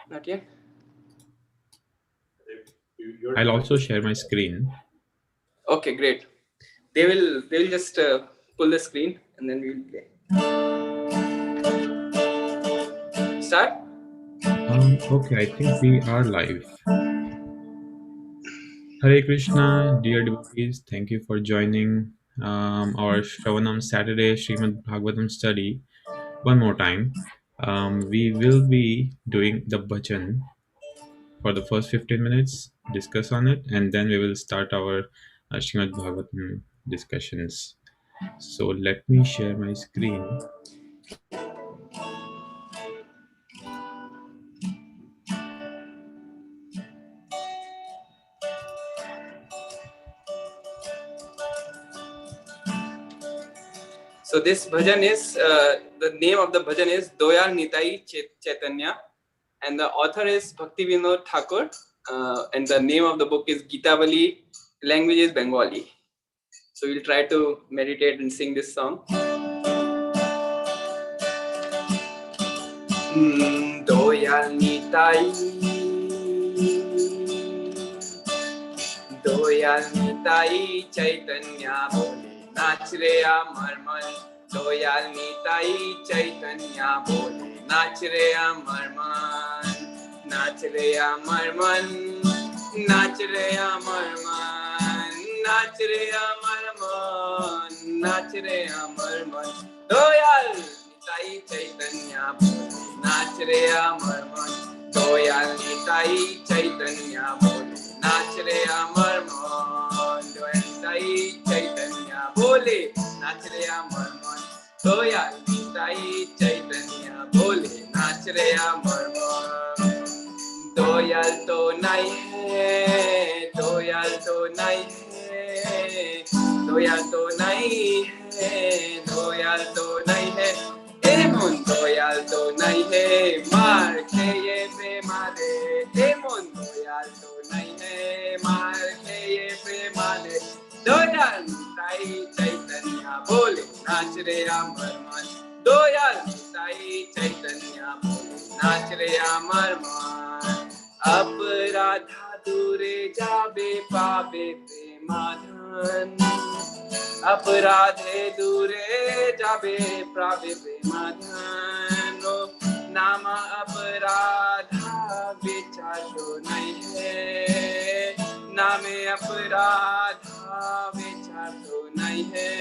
Not yet. I'll also share my screen. Okay, great. They will just pull the screen and then we'll play. Start. Okay, I think we are live. Hare Krishna, dear devotees, thank you for joining our Shravanam Saturday Srimad Bhagavatam study. One more time, we will be doing the bhajan for the first 15 minutes, discuss on it, and then we will start our Srimad Bhagavatam discussions. So let me share my screen. So this bhajan is the name of the bhajan is Doyal Nitai Chaitanya, and the author is Bhakti Vinod Thakur, and the name of the book is Gitavali. Language is Bengali. So we'll try to meditate and sing this song. Doyal Nitai, Doyal Nitai Chaitanya bole नाच रे अमर मन. Doyal Nitai Chaitanya bole नाच रे अमर मन. नाच रे अमर मन, नाच रे अमर मन, नाच रे अमर मन, नाच रे अमर मन. Doyal Nitai Chaitanya bole नाच रे अमर मन. Doyal Nitai Chaitanya bole नाच रे अमर मन. Doyal Nitai Chaitanya bole नाच रे अमर मन. Doyal Nitai Chaitanya bole नाच रे अमर मन. दोयाल तो नहीं है, दोयाल तो नहीं है, दोयाल तो नहीं है, दोयाल तो नहीं है. ए मन दोयाल तो नहीं है, मार के ये प्रेमा दे. ए मन दोयाल तो नहीं है, मार के ये प्रेमा दे. दोयाल निताई चैतन्य बोले नाच रे अमर मन. दोयाल निताई चैतन्य बोले नाच रे अमर मन. अपराधा दूरे जाबे पावे प्रेमाधन. अपराधे दूरे जाबे पावे प्रेमाधन. नाम अपराधा विचारो नहीं है, नामे अपराधा विचारो नहीं है.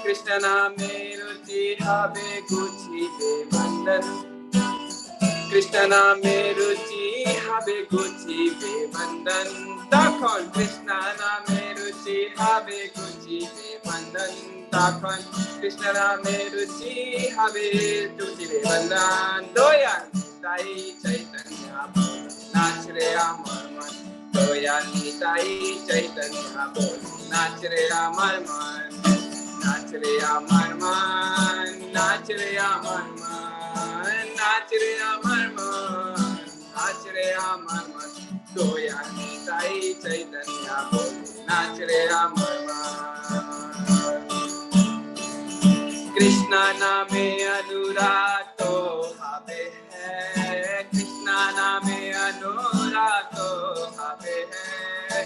कृष्ण नामे रुचि हवे गुची दे बंधन. कृष्ण नामे रुचि हवे गुची बे बंधन. तखन कृष्ण नामे रुचि हवे गुची बे बंधन. तखन कृष्ण नामे रुचि हवे गुची बे बंधन. दोयाल निताई चैतन्य बोले नाच रे अमर मन. दोयाल निताई चैतन्य बोले नाच रे अमर मन. नाच रे अमर मन, नाच रे अमर मन, नाच रे अमर मन, नाच रे अमर मन. दोयाल निताई चैतन्य बोले नाच रे अमर मन. कृष्ण नामे अनुराग तो हवे है, कृष्ण नामे अनुराग तो हवे है.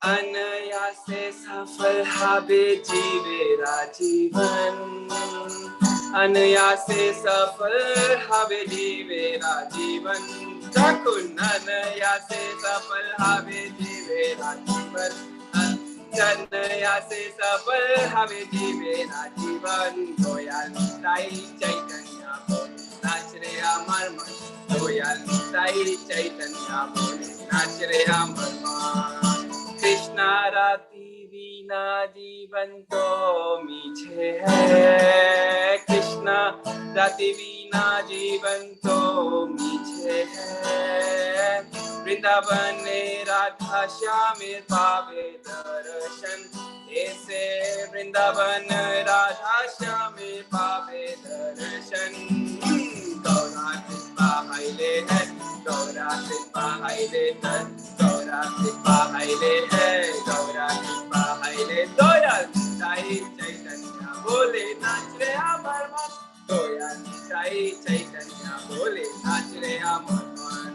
अनया से सफल हवे जीवेरा जीवन. अनया से सफल हवे जीवेरा जीवन. ठाकुर अनया से सफल हवे जीवेरा जीवन. अनया से सफल हवे जीवेरा जीवन. दोयाल निताई चैतन्य बोले नाच रे अमर मन. दोयाल निताई चैतन्य बोले नाच रे अमर मन. कृष्ण राति वीना जीवन तो मीठे है. कृष्ण राति वीना जीवन तो मीठे है. वृंदावन राधा श्याम पावे दर्शन. ऐसे वृंदावन राधा श्याम पावे दर्शन. गौरा कृपा हाइले है, गौरा कृपा हाइले है, गौरा कृपा हाइले है, गौरा कृपा हाइले. दोयाल निताई चैतन्य बोले नाच रे अमर मन. दोयाल निताई चैतन्य बोले नाच नाच रे अमर मन,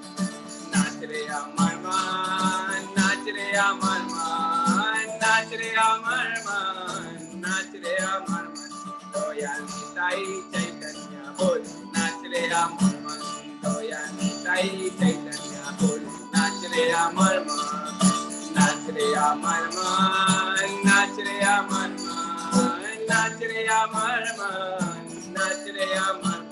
नाच रे अमर मन, नाच रे अमर मन, नाच रे अमर मन, नाच रे अमर मन, दयाल निताई चैतन्य बोल, नाच रे अमर मन, दयाल निताई चैतन्य बोल, नाच रे अमर मन, नाच रे अमर मन, नाच रे अमर मन, नाच रे अमर मन, नाच रे अमर मन,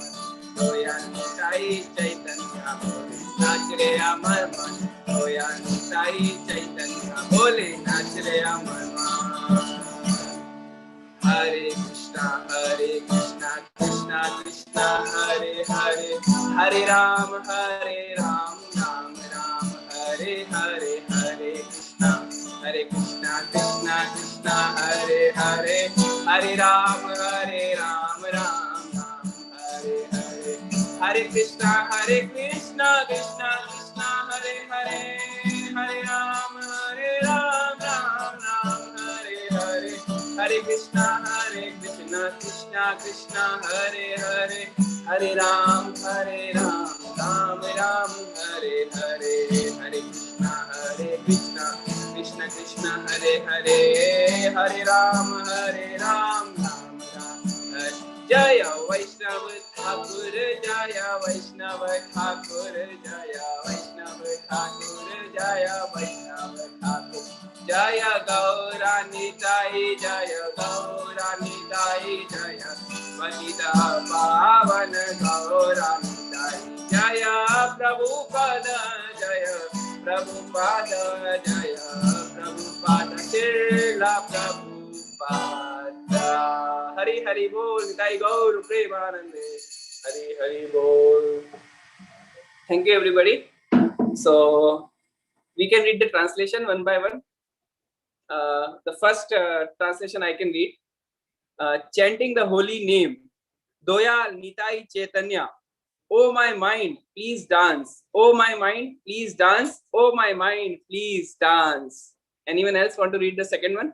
दयाल निताई चैतन्य बोले, नाच रे अमर मन, दयाल निताई चैतन्य बोले, नाच रे अमर मन। हरे कृष्णा कृष्णा कृष्णा हरे हरे, हरे राम राम राम हरे हरे, हरे कृष्णा कृष्णा कृष्णा हरे हरे, हरे राम राम राम हरे हरे, हरे कृष्णा कृष्णा कृष्णा हरे हरे, हरे राम राम राम हरे हरे, हरे कृष्णा कृष्णा कृष्णा हरे हरे, हरे राम राम राम हरे हरे, हरे कृष्णा कृष्णा कृष्णा हरे हरे, हरे राम राम राम हरे। जय वैष्णव ठाकुर, जय वैष्णव ठाकुर, जय वैष्णव ठाकुर, जय वैष्णव ठाकुर, जय गौरा निताई, जय गौरा निताई, जय पतित पावन गौरा निताई, जय प्रभुपद, जय प्रभुपाद, जय प्रभुपाद, श्रीला प्रभुपाद। हरि हरि बोल, निताई गौर प्रेमानंदे, हरि हरि बोल। Thank you everybody. So we can read the translation one by one. The first translation I can read. Chanting the holy name, Doyal Nitai Chaitanya. Oh my mind, please dance. Oh my mind, please dance. Oh my mind, please dance. Anyone else want to read the second one?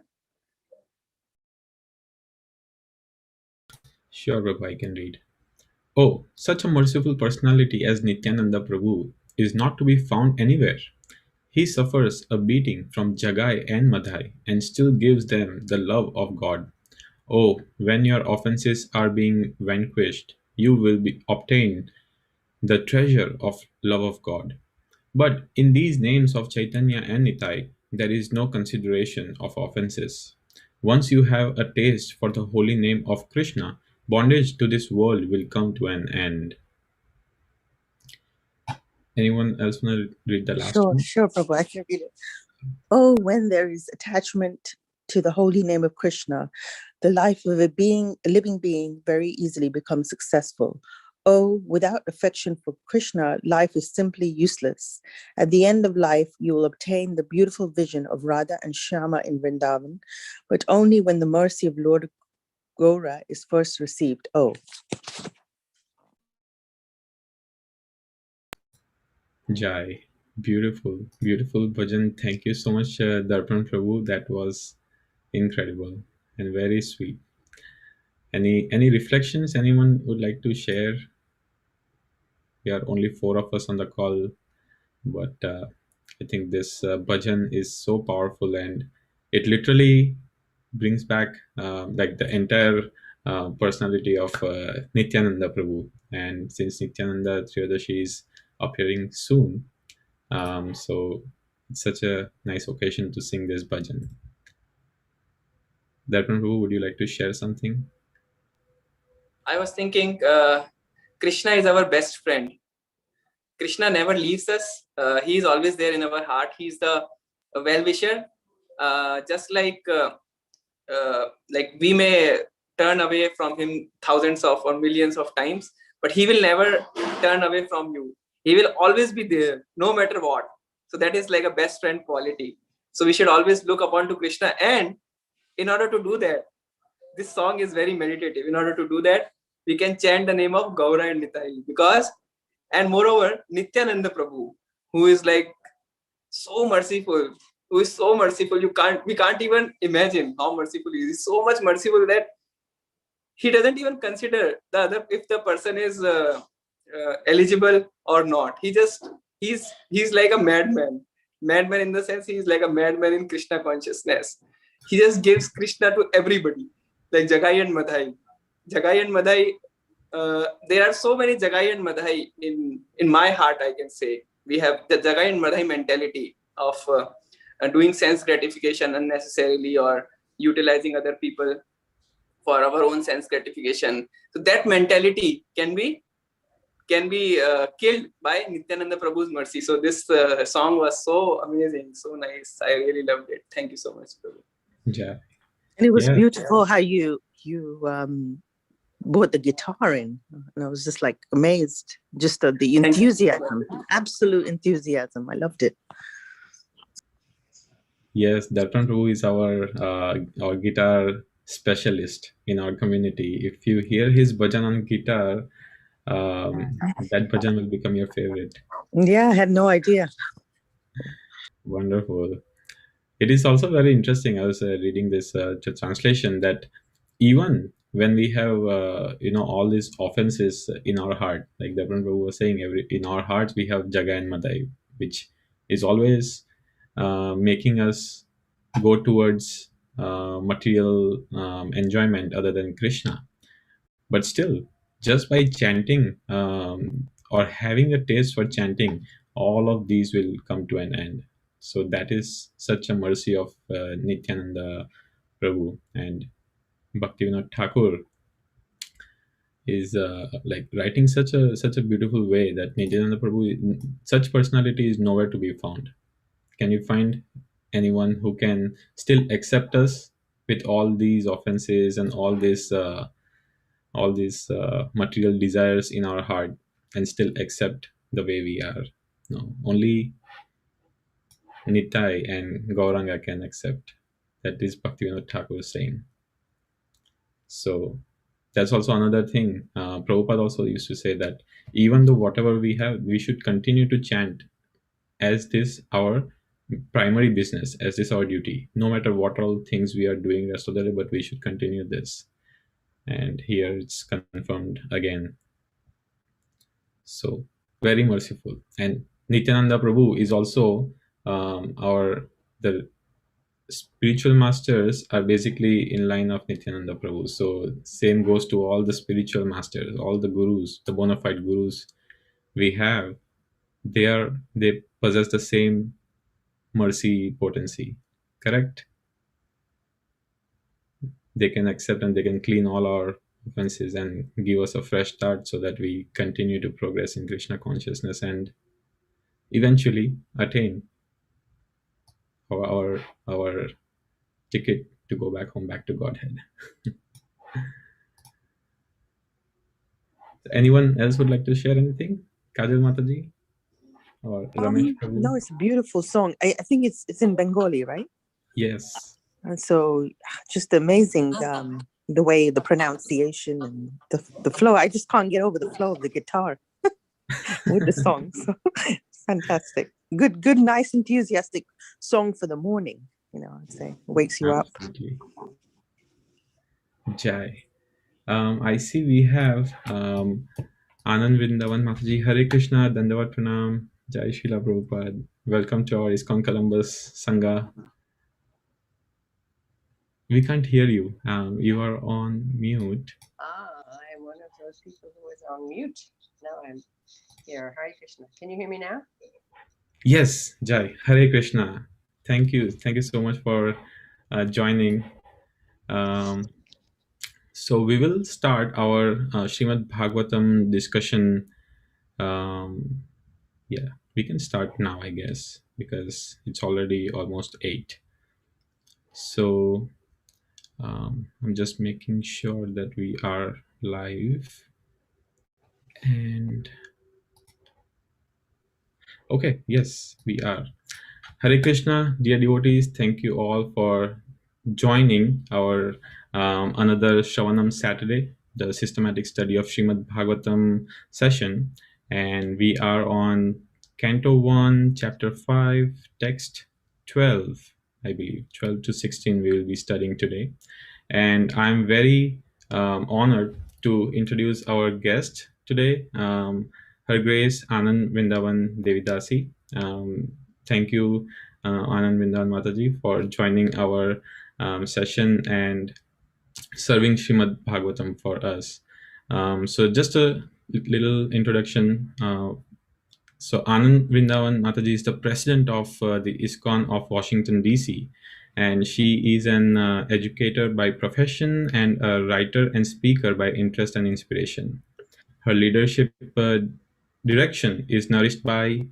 Sure, Prabhu, I can read. Oh, such a merciful personality as Nityānanda Prabhu is not to be found anywhere. He suffers a beating from Jagai and Madhai and still gives them the love of God. Oh, when your offenses are being vanquished, you will obtain the treasure of love of God. But in these names of Chaitanya and Nitai, there is no consideration of offenses. Once you have a taste for the holy name of Krishna, bondage to this world will come to an end. Anyone else want to read the last one? Sure, Prabhu, I can read it. Oh, when there is attachment to the holy name of Krishna, the life of a living being very easily becomes successful. Oh, without affection for Krishna, life is simply useless. At the end of life, you will obtain the beautiful vision of Radha and Shyama in Vrindavan, but only when the mercy of Lord Gaura is first received. Oh. Jai. Beautiful, beautiful bhajan. Thank you so much, Darpan Prabhu. That was incredible and very sweet. Any reflections anyone would like to share? We are only four of us on the call, but I think this bhajan is so powerful and it literally brings back like the entire personality of Nityananda Prabhu. And since Nityananda Triyadashi is appearing soon, so it's such a nice occasion to sing this bhajan. Darpan Prabhu, would you like to share something? I was thinking Krishna is our best friend. Krishna never leaves us. He is always there in our heart. He is the well-wisher. Just like we may turn away from him thousands of or millions of times, but he will never turn away from you. He will always be there, no matter what. So that is like a best friend quality. So we should always look upon to Krishna. And in order to do that, this song is very meditative. In order to do that, we can chant the name of Gaura and Nitai, because, and moreover, Nityananda Prabhu, who is like so merciful, we can't even imagine how merciful he is. He's so much merciful that he doesn't even consider the other, if the person is eligible or not. He's like a madman. Madman in the sense he's like a madman in Krishna consciousness. He just gives Krishna to everybody, like Jagai and Madhai. Jagai and Madhai. There are so many Jagai and Madhai in my heart. I can say we have the Jagai and Madhai mentality of doing sense gratification unnecessarily or utilizing other people for our own sense gratification. So that mentality can be killed by Nityānanda Prabhu's mercy. So this song was so amazing, so nice. I really loved it. Thank you so much, Prabhu. Yeah. And it was Yeah. beautiful how you brought the guitar in, and I was just like amazed, just the enthusiasm, absolute enthusiasm. I loved it. Yes, Darpan Prabhu is our guitar specialist in our community. If you hear his bhajan on guitar, that bhajan will become your favorite. Yeah, I had no idea. Wonderful. It is also very interesting. I was reading this translation that even when we have all these offenses in our heart, like Darpan Prabhu was saying, in our hearts we have Jaga and Madai, which is always making us go towards material enjoyment other than Krishna. But still, just by chanting or having a taste for chanting, all of these will come to an end. So that is such a mercy of Nityananda Prabhu. And Bhaktivinoda Thakur is like writing such a beautiful way that Nityananda Prabhu, such personality is nowhere to be found. Can you find anyone who can still accept us with all these offenses and all these material desires in our heart and still accept the way we are? No, only Nitai and Gauranga can accept. That is Bhaktivinoda Thakur saying. So that's also another thing. Prabhupada also used to say that even though whatever we have, we should continue to chant as this our primary business, as this our duty, no matter what all things we are doing rest of the day, but we should continue this. And here it's confirmed again. So very merciful. And Nityananda Prabhu is also the spiritual masters are basically in line of Nityananda Prabhu. So same goes to all the spiritual masters, all the gurus, the bona fide gurus we have. They possess the same mercy potency, correct? They can accept and they can clean all our offenses and give us a fresh start so that we continue to progress in Krishna consciousness and eventually attain our ticket to go back home, back to Godhead. Anyone else would like to share anything? Kajal Mataji or Ramesh Prabhu? No, it's a beautiful song. I think it's in Bengali, right? Yes. And so just amazing, the way the pronunciation and the flow. I just can't get over the flow of the guitar with the song. So fantastic. Good, nice, enthusiastic song for the morning. I'd say wakes you Absolutely. Up. Jai. I see we have Ananda Vrindavan Mataji. Hare Krishna, Dandavat Pranam, Jai Srila Prabhupada. Welcome to our ISKCON Columbus Sangha. We can't hear you. You are on mute. I'm one of those people who is on mute. Now I'm here. Hare Krishna. Can you hear me now? Yes, Jai. Hare Krishna. Thank you. Thank you so much for joining. So we will start our Srimad Bhagavatam discussion. Yeah, we can start now, I guess, because it's already almost 8. So I'm just making sure that we are live. And okay, yes, we are. Hare Krishna, dear devotees, thank you all for joining our another Shravanam Saturday, the systematic study of Srimad Bhagavatam session. And we are on Canto 1, Chapter 5, Text 12, I believe, 12 to 16 we will be studying today. And I'm very honored to introduce our guest, today. Her Grace Ananda Vrindavan Devi dasi. Thank you, Ananda Vrindavan Mataji, for joining our session and serving Srimad Bhagavatam for us. So just a little introduction. So Anand Vrindavan Mataji is the president of the ISKCON of Washington, D.C., and she is an educator by profession and a writer and speaker by interest and inspiration. Her leadership direction is nourished by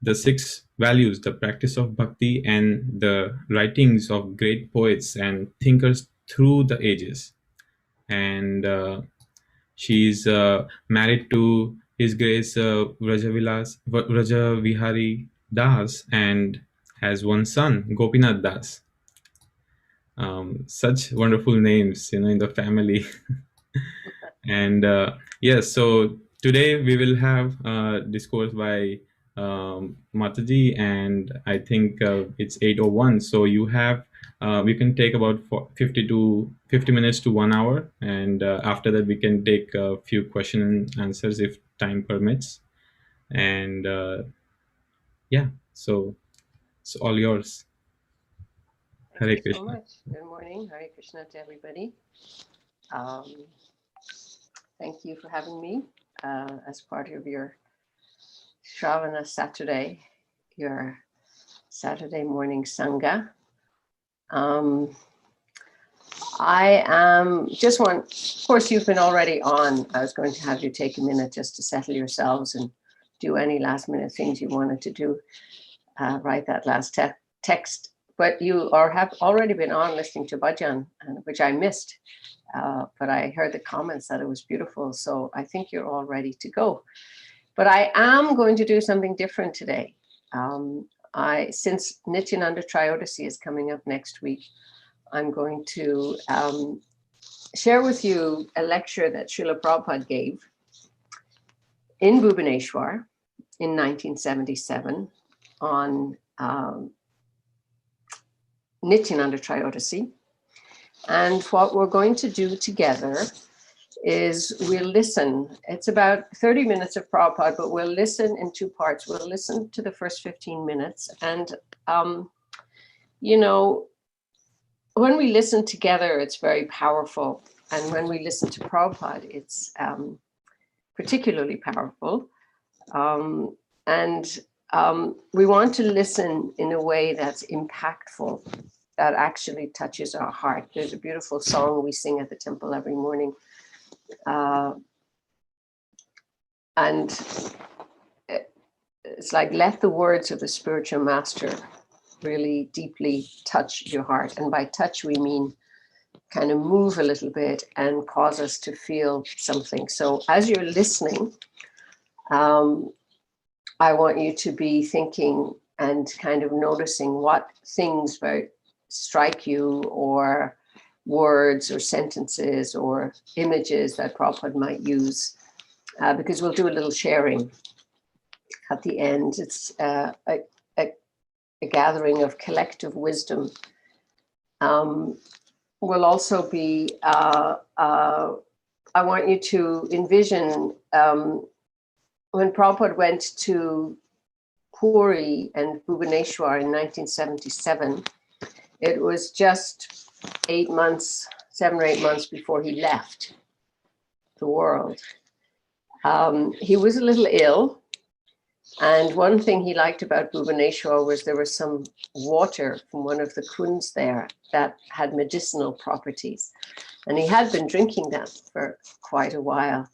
the six values, the practice of bhakti, and the writings of great poets and thinkers through the ages. And she's married to His Grace Vraja Vihari Das and has one son, Gopinath Das. Such wonderful names, in the family. And yes, so today we will have discourse by Mataji, and I think it's 8:01. So we can take about 50 minutes to 1 hour, and after that we can take a few question and answers if time permits. And yeah, so it's all yours. Hare Thank you so Krishna. much. Good morning. Hare Krishna to everybody. Thank you for having me as part of your Shravana Saturday, your Saturday morning Sangha. I of course, you've been already on. I was going to have you take a minute just to settle yourselves and do any last minute things you wanted to do, write that last text. But you have already been on listening to bhajan, which I missed. But I heard the comments that it was beautiful. So I think you're all ready to go. But I am going to do something different today. Since Nityānanda Dasi is coming up next week, I'm going to share with you a lecture that Srila Prabhupada gave in Bhubaneswar in 1977 on Nityānanda Dasi. And what we're going to do together is we'll listen. It's about 30 minutes of Prabhupada, but we'll listen in two parts. We'll listen to the first 15 minutes. And, when we listen together, it's very powerful. And when we listen to Prabhupada, it's particularly powerful. We want to listen in a way that's impactful, that actually touches our heart. There's a beautiful song we sing at the temple every morning. And it's like, let the words of the spiritual master really deeply touch your heart. And by touch, we mean kind of move a little bit and cause us to feel something. So as you're listening, I want you to be thinking and kind of noticing what things strike you, or words or sentences or images that Prabhupada might use, because we'll do a little sharing at the end. It's a gathering of collective wisdom. Will also be, I want you to envision when Prabhupada went to Puri and Bhubaneswar in 1977, it was just 7 or 8 months before he left the world. He was a little ill. And one thing he liked about Bhubaneswar was there was some water from one of the kunds there that had medicinal properties. And he had been drinking that for quite a while.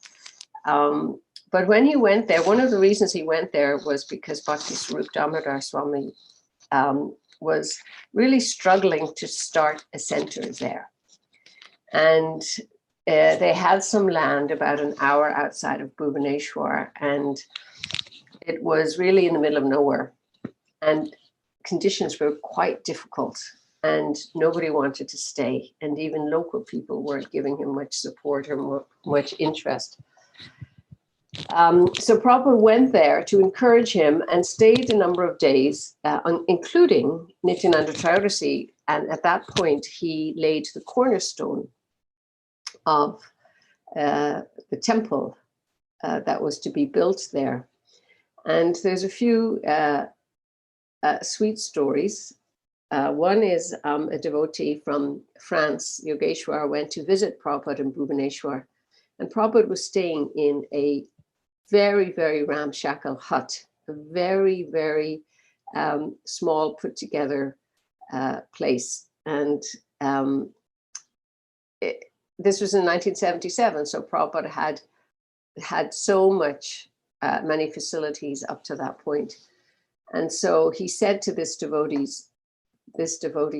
But when he went there, one of the reasons he went there was because Bhakti Swarup Damodar Swami was really struggling to start a center there. And they had some land about an hour outside of Bhubaneswar, and it was really in the middle of nowhere. And conditions were quite difficult, and nobody wanted to stay. And even local people weren't giving him much support or much interest. So Prabhupada went there to encourage him and stayed a number of days, including Nityānanda Dasi. And at that point, he laid the cornerstone of the temple that was to be built there. And there's a few sweet stories. One is a devotee from France, Yogeshwar, went to visit Prabhupada in Bhubaneswar. And Prabhupada was staying in a very, very ramshackle hut, a very, very small, put together place. And this was in 1977. So Prabhupada had so much, many facilities up to that point. And so he said to this devotee,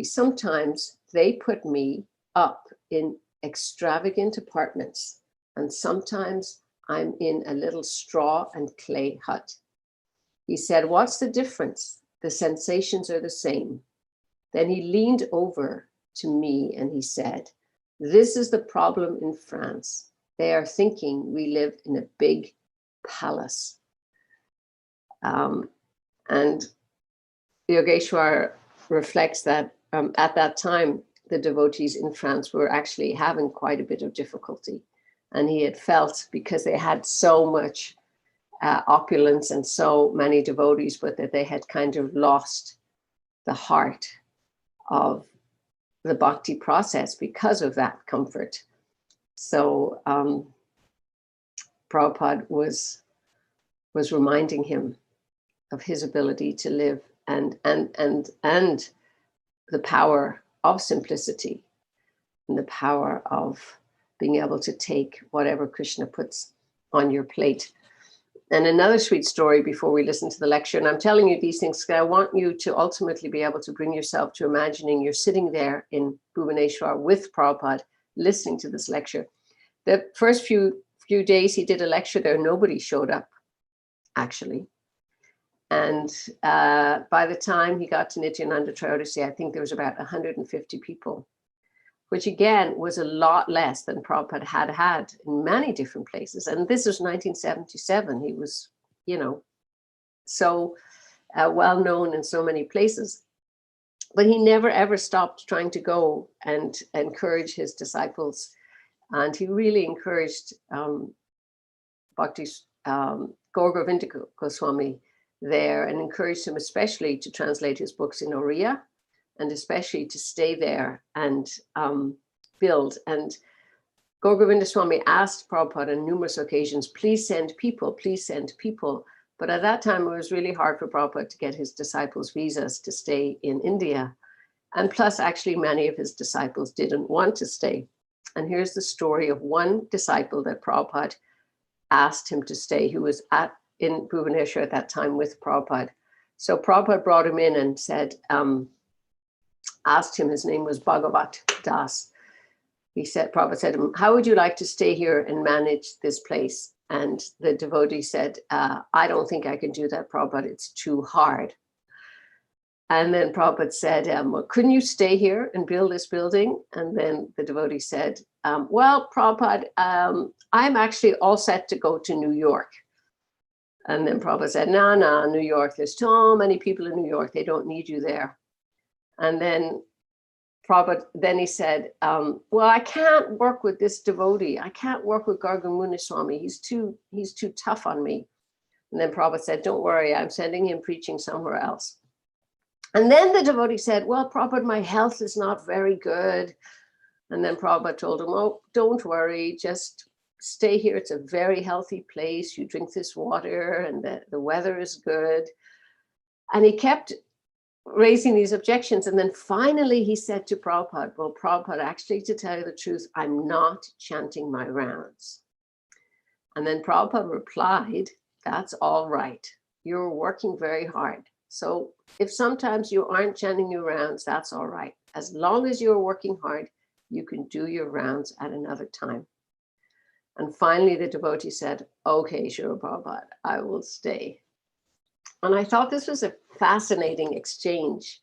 sometimes they put me up in extravagant apartments, and sometimes I'm in a little straw and clay hut. He said, what's the difference? The sensations are the same. Then he leaned over to me and he said, this is the problem in France. They are thinking we live in a big palace. And Yogeshwar reflects that at that time, the devotees in France were actually having quite a bit of difficulty. And he had felt, because they had so much opulence and so many devotees, but that they had kind of lost the heart of the bhakti process because of that comfort. So Prabhupada was reminding him of his ability to live and the power of simplicity and the power of being able to take whatever Krishna puts on your plate. And another sweet story before we listen to the lecture, and I'm telling you these things because I want you to ultimately be able to bring yourself to imagining you're sitting there in Bhubaneswar with Prabhupada, listening to this lecture. The first few days he did a lecture there, nobody showed up, actually. And by the time he got to Nityānanda Prabhu, I think there was about 150 people, which again was a lot less than Prabhupada had in many different places. And this was 1977. He was, so well known in so many places. But he never ever stopped trying to go and encourage his disciples. And he really encouraged Bhakti Gauragovinda Goswami there and encouraged him especially to translate his books in Oriya and especially to stay there and build. And Gauragovinda Swami asked Prabhupada on numerous occasions, please send people, please send people. But at that time, it was really hard for Prabhupada to get his disciples visas to stay in India. And plus, actually, many of his disciples didn't want to stay. And here's the story of one disciple that Prabhupada asked him to stay, who was in Bhubaneswar at that time with Prabhupada. So Prabhupada brought him in and said, asked him, his name was Bhagavat Das. Prabhupada said to him, how would you like to stay here and manage this place? And the devotee said, I don't think I can do that, Prabhupada, it's too hard. And then Prabhupada said, well, couldn't you stay here and build this building? And then the devotee said, well, Prabhupada, I'm actually all set to go to New York. And then Prabhupada said, no, New York, there's so many people in New York, they don't need you there. And then Prabhupada, then he said, well, I can't work with this devotee. I can't work with Gargamuni Swami. He's too tough on me. And then Prabhupada said, don't worry, I'm sending him preaching somewhere else. And then the devotee said, well, Prabhupada, my health is not very good. And then Prabhupada told him, oh, don't worry, just stay here. It's a very healthy place. You drink this water and the weather is good. And he kept raising these objections. And then finally he said to Prabhupada, well, Prabhupada, actually, to tell you the truth, I'm not chanting my rounds. And then Prabhupada replied, that's all right. You're working very hard. So if sometimes you aren't chanting your rounds, that's all right. As long as you're working hard, you can do your rounds at another time. And finally, the devotee said, okay, Srila Prabhupada, I will stay. And I thought this was a fascinating exchange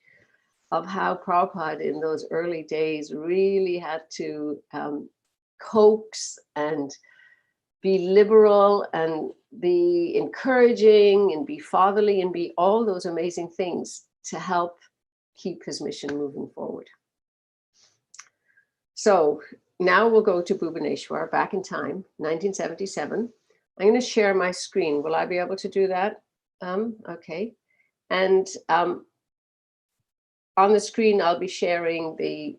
of how Prabhupada in those early days really had to coax and be liberal and be encouraging and be fatherly and be all those amazing things to help keep his mission moving forward. So now we'll go to Bhubaneswar, back in time, 1977. I'm going to share my screen. Will I be able to do that? Okay. And on the screen, I'll be sharing the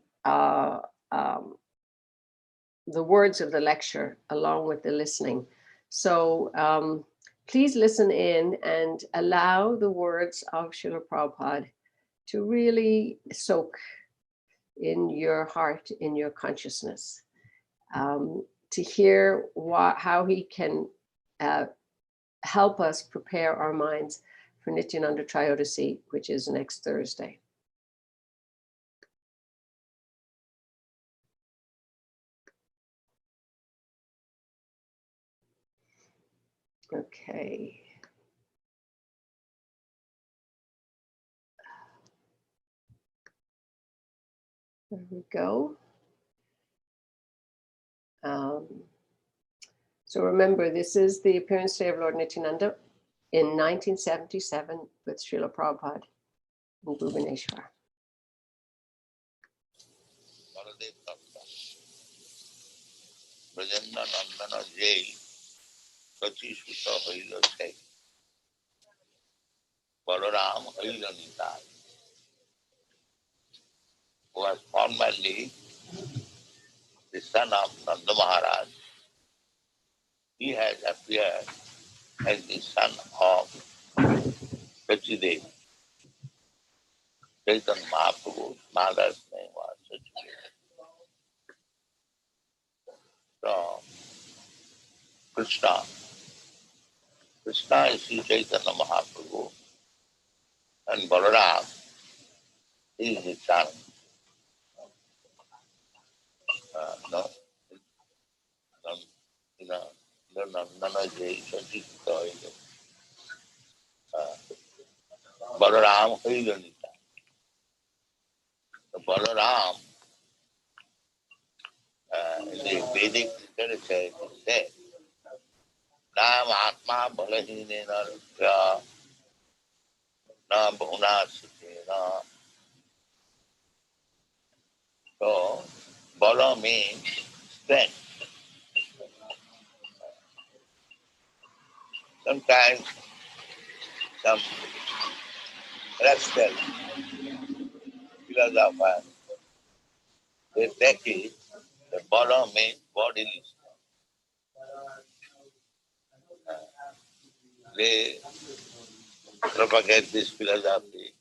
words of the lecture along with the listening. So please listen in and allow the words of Srila Prabhupada to really soak in your heart, in your consciousness, to hear how he can help us prepare our minds for Nityānanda Trayodasi, which is next Thursday. Okay. There we go. So remember, this is the appearance day of Lord Nityānanda in 1977 with Srila Prabhupada in Bhubaneswar. Was formerly the son of Nanda Maharaj. He has appeared as the son of Sachidev. Chaitanya Mahaprabhu's mother's name was Sachidev. So, Krishna is Sri Chaitanya Mahaprabhu, and Balaram is his son. Balaram Hailanita. Balaram, in the Vedic literature, it is said, Nam Atma Balahinena Rupya Na Bhunasitena. So, Bala means strength. Sometimes some rascal philosophers, they take it, the Bala means bodily strength. They propagate this philosophy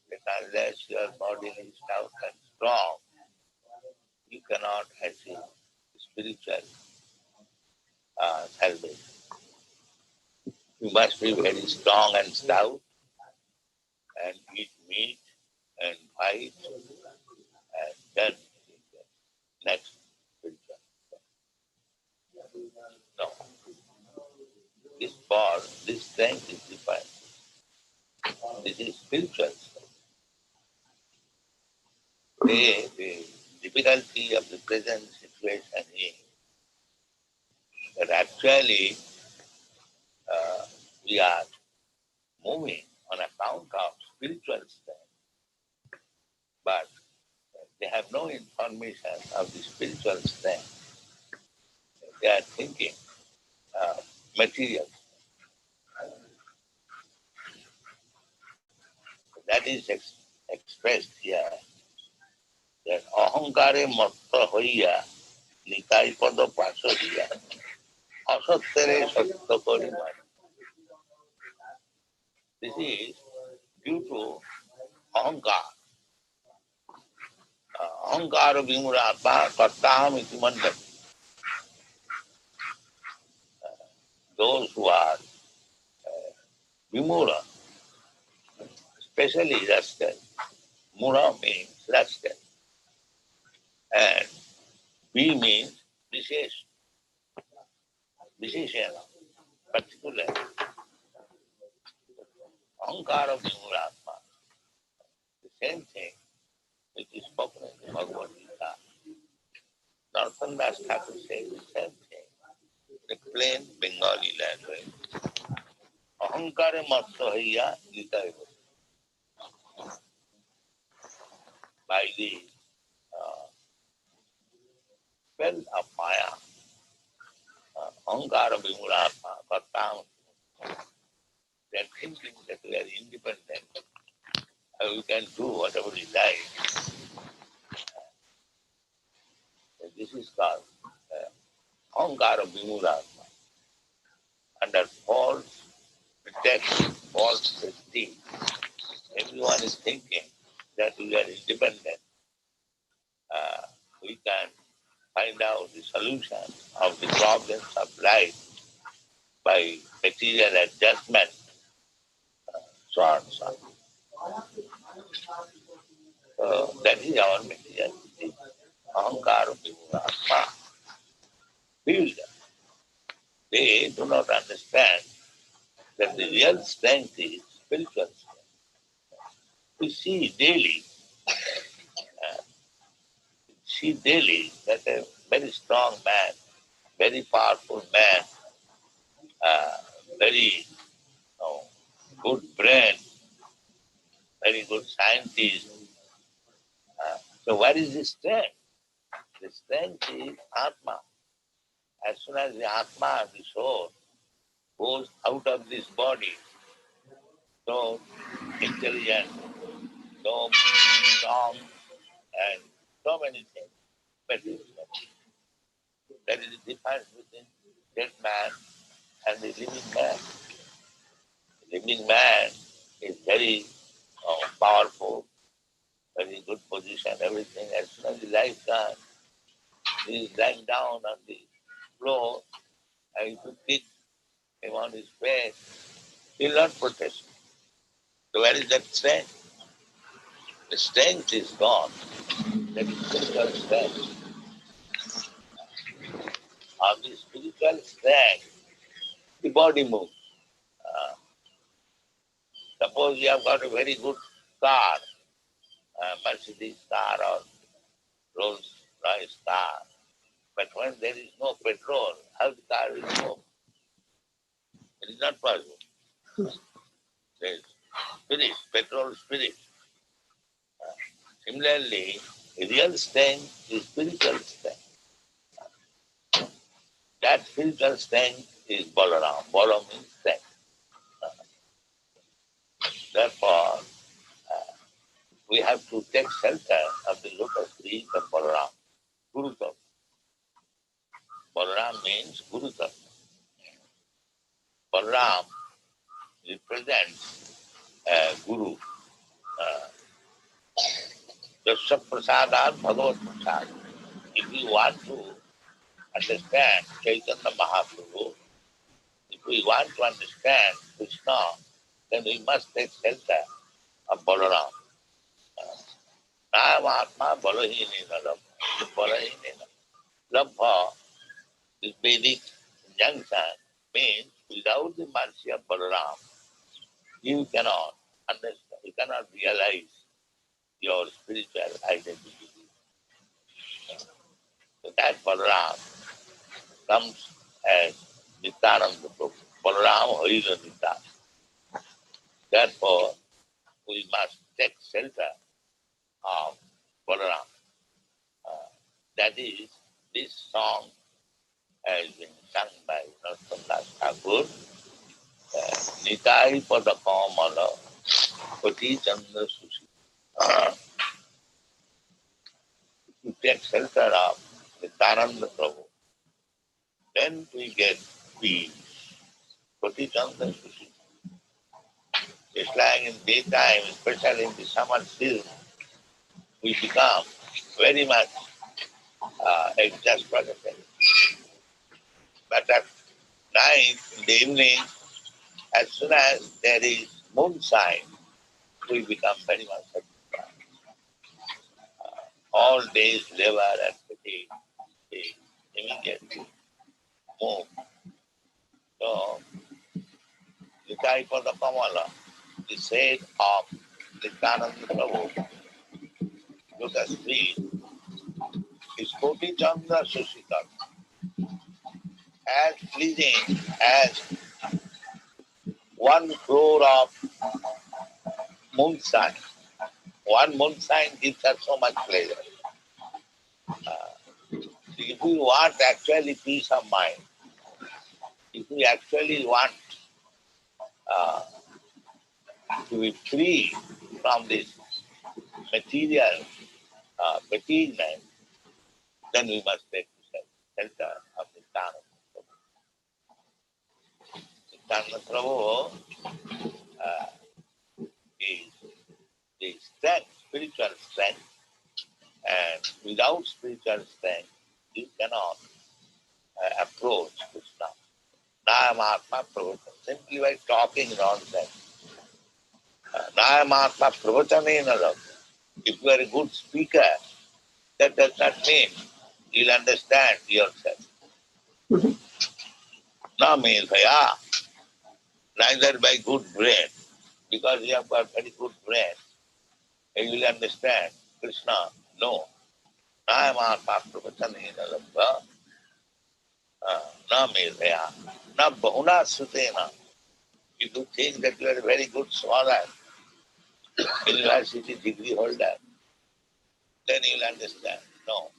that unless your body is stout and strong, you cannot achieve spiritual salvation. You must be very strong and stout and eat meat and fight and then next spiritual. No. This strength is different. This is spiritual strength. The difficulty of the present situation is that actually we are moving on account of spiritual strength, but they have no information of the spiritual strength. They are thinking material. That is expressed here, that ahankare matta hoiya nitai pada pasariya asattere satta parimani. This is due to ahankar. Ahankara vimurata kartaham iti mandam. Those who are vimura, especially rascal. Mura means rascal. And V means Vishesh, Visheshana, particular. Ahankara Vimuratma. The same thing which is spoken in the Bhagavad Gita. Narottam Das Thakur says the same thing in a plain Bengali language. Ahankara Matta Haya Nitaiva. By the spell of Maya, Ahankara Vimulatma, Kartam. They are thinking that we are independent, and we can do whatever we like. And this is called Ahankara Vimulatma. Under false pretext, false prestige, everyone is thinking that we are independent. We can find out the solution of the problems of life by material adjustment, so on and so on. So that is our materiality. Ahankara Vimulatma. Build. They do not understand that the real strength is spiritual strength. We see daily that a very strong man, very powerful man, very good brain, very good scientist. So what is the strength? The strength is Atma. As soon as the Atma, the soul, goes out of this body, so intelligent, so strong, and so many things. But there is a difference between dead man and the living man. The living man is very powerful, very good position, everything. As soon as the life comes, he is lying down on the floor, and if you kick him on his face, he will not protest. So where is that strength? The strength is gone. That is spiritual strength. Of the spiritual strength, the body moves. Suppose you have got a very good car, Mercedes car or Rolls Royce car, but when there is no petrol, how the car will move? It is not possible. There is spirit, petrol spirit. Similarly, real strength is spiritual strength. That spiritual strength is Balaram. Bala means strength. Therefore, we have to take shelter of the lotus feet of Balaram, Guru Tattva. Balaram means Guru Tattva. Balaram represents Guru. Jasya Prasadat Bhagavat Prasad. If we want to understand Chaitanya Mahaprabhu, if we want to understand Krishna, then we must take shelter of Balaram. Nāyam Balahinena Labha. Balahinena. Labha is Vedic injunction, means without the mercy of Balaram, you cannot understand, you cannot realize your spiritual identity. So that Balaram comes as Nityānanda Prabhu. Balaram Harira Nityānanda. Therefore, we must take shelter of Balaram. That is, this song has been sung by Narottam Thakur. Nitai Pada Kamala Pati Chandra Susi. To take shelter of Nityānanda Prabhu, then we get peace. Pati Chandra Susi. Just like in daytime, especially in the summer season, we become very much exasperated. But at night, in the evening, as soon as there is moonshine, we become very much satisfied. All days labor and fatigue, they immediately move. So, the type of the Kamala, the shade of the Nityānanda Prabhu, lotus feet, is Koti Chandra Susikar, as pleasing as 1 crore of moonshine. One moonshine gives us so much pleasure. If we want actually peace of mind, we actually want to be free from this material fatiguement, then we must take the shelter of Nityānanda Prabhu. Is the strength, spiritual strength, and without spiritual strength, you cannot approach Krishna. Nāyamatma pravacana, simply by talking nonsense. Nāyamatma pravacana love. If you are a good speaker, that does not mean you'll understand yourself. Na means neither by good brain, because you have got very good brain, and you will understand Krishna. No. Nāyamatma pravacana love. Na medhaya, na bahuna sutena. If you think that you are a very good scholar, university degree holder, then you will understand. No,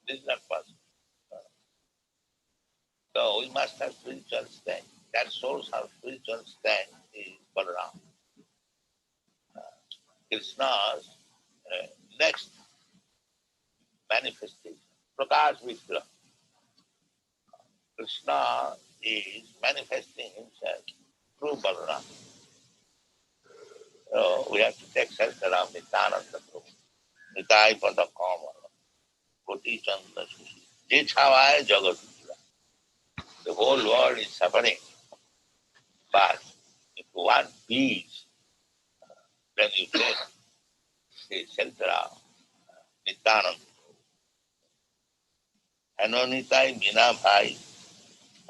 this is not possible. So we must have spiritual strength. That source of spiritual strength is Balaram. Krishna's next manifestation, Prakash Vigraha. Krishna is manifesting himself through Balaram. So we have to take shelter of Nityānanda Prabhu. Nitai Pada Kama, Koti Chanda Sushi. Jechhavaya Jagat. The whole world is suffering. But if you want peace, then you take the shelter of Nityānanda. Hanonitai Bina Bhai,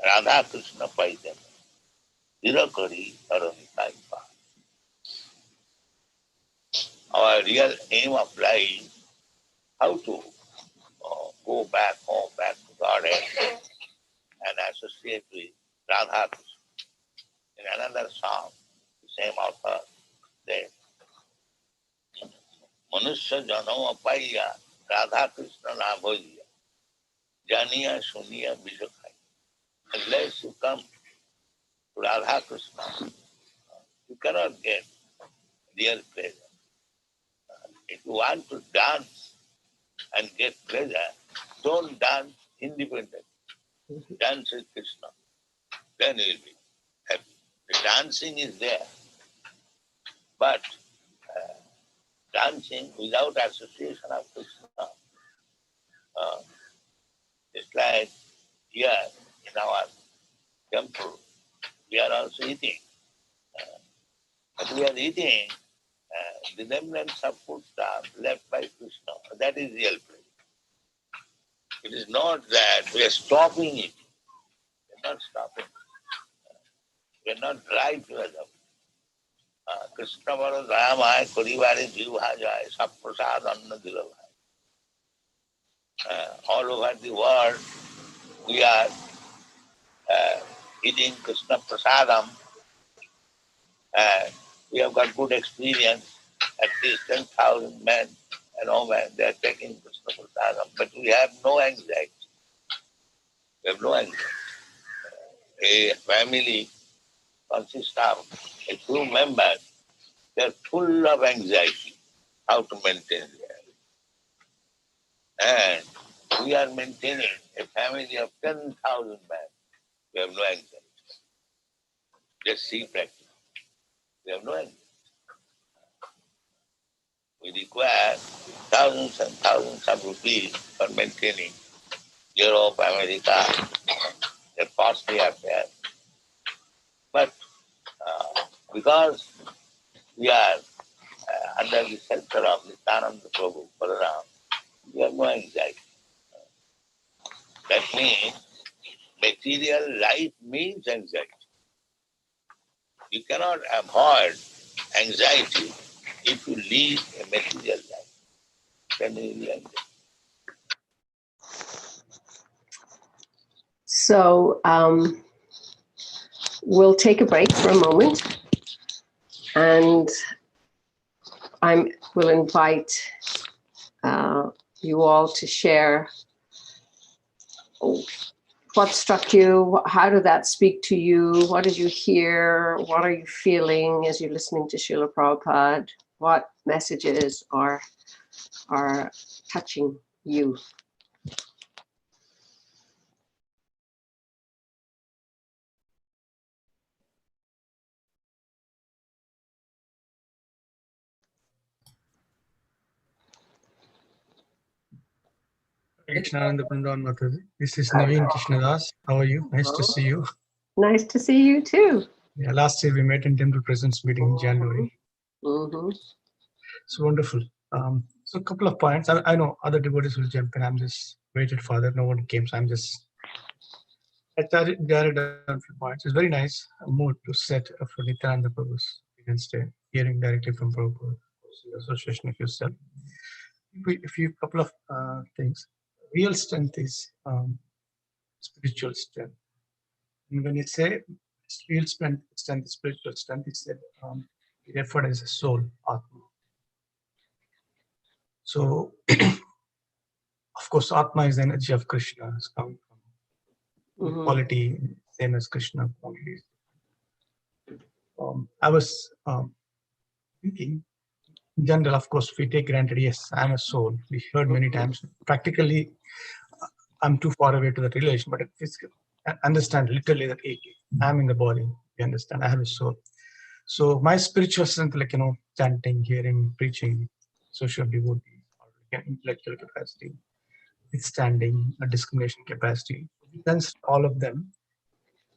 Radha Krishna Paitan, Virakari Haronitai Bhai. Our real aim of life, how to go back home, back to Godhead, and associate with Radha Krishna. In another song, the same author said, Manusya Janama Paiya, Radha Krishna Nabhoya, Janiya Suniya Bijakai. Unless you come to Radha Krishna, you cannot get real pleasure. If you want to dance and get pleasure, don't dance independently. Dance with Krishna. Then you will be happy. The dancing is there. But dancing without association of Krishna, it's like here in our temple, we are also eating. But we are eating the remnants of food stuff left by Krishna. That is real pleasure. It is not that we are stopping eating. We are not stopping. We are not dry together. Krishna Varo Dayamaya Kurivare Jivhajaya Saprasad Anna Dilavaya. All over the world, we are eating Krishna Prasadam. We have got good experience. At least 10,000 men and women, they are taking Krishna Prasadam. But we have no anxiety. We have no anxiety. A family consists of a few members. They are full of anxiety, how to maintain their. And we are maintaining a family of 10,000 men. We have no anxiety. Just see practice. We have no anxiety. We require thousands and thousands of rupees for maintaining Europe, America, the costly affairs. But because we are under the shelter of Nityānanda Prabhu, Balaram, we have no anxiety. That means material life means anxiety. You cannot avoid anxiety if you lead a material life. Then you will anxiety. So we'll take a break for a moment, and I will invite you all to share what struck you? How did that speak to you? What did you hear? What are you feeling as you're listening to Srila Prabhupada? What messages are touching you? Ananda Vrindavan Devi. This is Nityānanda Das. How are you? Nice to see you. Nice to see you too. Yeah, last year we met in Temple Presence meeting in January. Mm-hmm. It's wonderful. So a couple of points. I know other devotees will jump in. I'm just waited for that. No one came, so I jotted down a few points. It's very nice mood to set for Nityānanda Prabhu's Wednesday, hearing directly from Prabhupada, association of yourself. If you couple of things. Real strength is spiritual strength. And when you say real strength, spiritual strength, is that referred as a soul, Atma. So, of course, Atma is the energy of Krishna. It's coming from quality, same as Krishna qualities. I was thinking, in general, of course, we take granted, yes, I'm a soul. We heard many times. Practically, I'm too far away to that relation, but I understand literally that I'm in the body. You understand? I have a soul. So my spiritual strength, like, chanting, hearing, preaching, social devotee, or intellectual capacity, withstanding, a discrimination capacity, consider all of them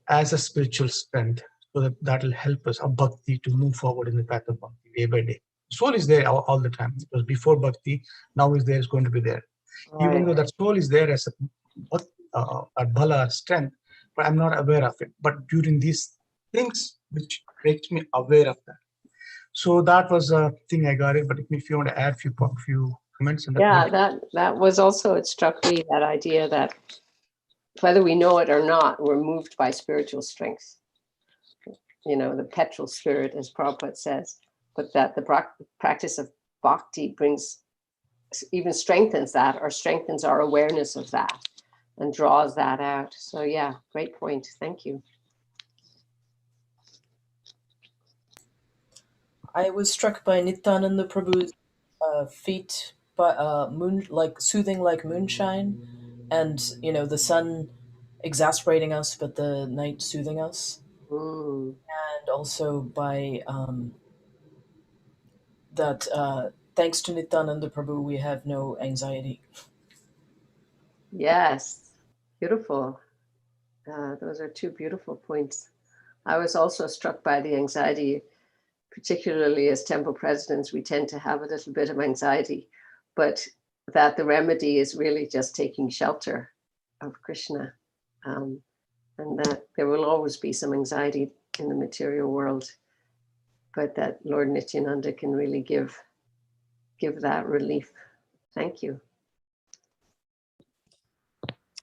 as a spiritual strength, so that will help us, our bhakti, to move forward in the path of bhakti day by day. Soul is there all the time. It was before bhakti, now is there, is going to be there. Right. Even though that soul is there as a bala, strength, but I'm not aware of it. But during these things, which makes me aware of that. So that was a thing I got it. But if you want to add a few comments on that. Yeah, that was also, it struck me, that idea that whether we know it or not, we're moved by spiritual strength. The petrol spirit, as Prabhupada says, but that the practice of bhakti even strengthens that, or strengthens our awareness of that and draws that out. So yeah, great point. Thank you. I was struck by Nityānanda Prabhu's feet, soothing like moonshine, and the sun exasperating us, but the night soothing us. And also by that thanks to Nityānanda Prabhu, we have no anxiety. Yes, beautiful. Those are two beautiful points. I was also struck by the anxiety, particularly as temple presidents, we tend to have a little bit of anxiety, but that the remedy is really just taking shelter of Krishna, and that there will always be some anxiety in the material world, but that Lord Nityananda can really give that relief. Thank you.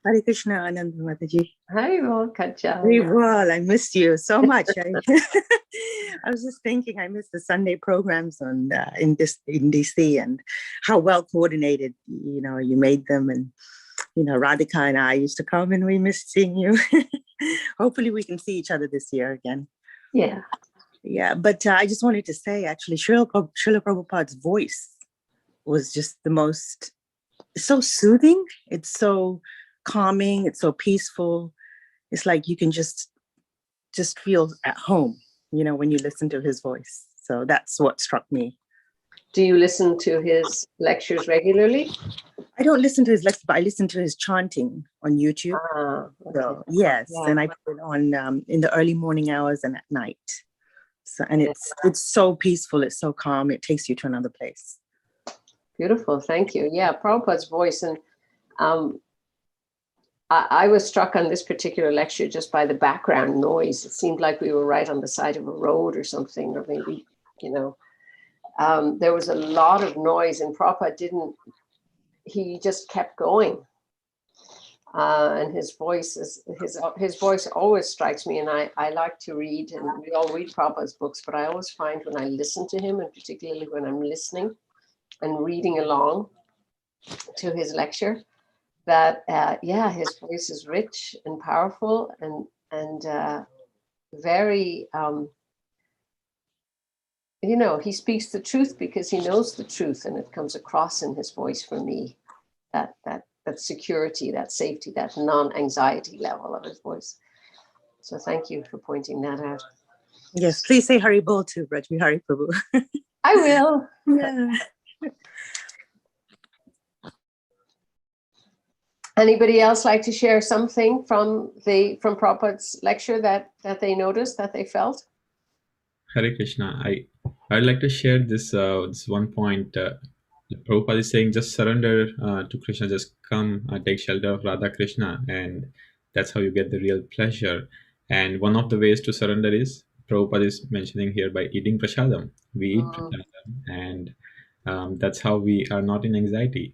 Hare Krishna, Ananda Mataji. Haribol, Kacha. Haribol, I missed you so much. I was just thinking, I missed the Sunday programs in DC, and how well coordinated you made them, and Radhika and I used to come, and we missed seeing you. Hopefully we can see each other this year again. Yeah, but I just wanted to say, actually, Srila Prabhupada's voice was just it's so soothing, it's so calming, it's so peaceful. It's like you can just feel at home, when you listen to his voice. So that's what struck me. Do you listen to his lectures regularly? I don't listen to his lectures, but I listen to his chanting on YouTube. Okay. So yes, yeah. And I put it on in the early morning hours and at night. So, and it's so peaceful, it's so calm, it takes you to another place. Beautiful, thank you. Yeah, Prabhupada's voice, and I was struck on this particular lecture just by the background noise. It seemed like we were right on the side of a road or something, or maybe, there was a lot of noise, and Prabhupada he just kept going. And his voice always strikes me, and I like to read, and we all read Prabhupada's books, but I always find when I listen to him, and particularly when I'm listening and reading along to his lecture, that yeah, his voice is rich and powerful and very you know, he speaks the truth because he knows the truth, and it comes across in his voice for me. That security, that safety, that non-anxiety level of his voice. So thank you for pointing that out. Yes, please say Hari Bol to Rajvi Hari Prabhu. I will. Yeah. Anybody else like to share something from Prabhupada's lecture that they noticed, that they felt? Hare Krishna. I'd like to share this one point. Prabhupada is saying, just surrender to Krishna, just come take shelter of Radha Krishna, and that's how you get the real pleasure. And one of the ways to surrender is, Prabhupada is mentioning here, by eating prasadam. We eat prasadam, and that's how we are not in anxiety,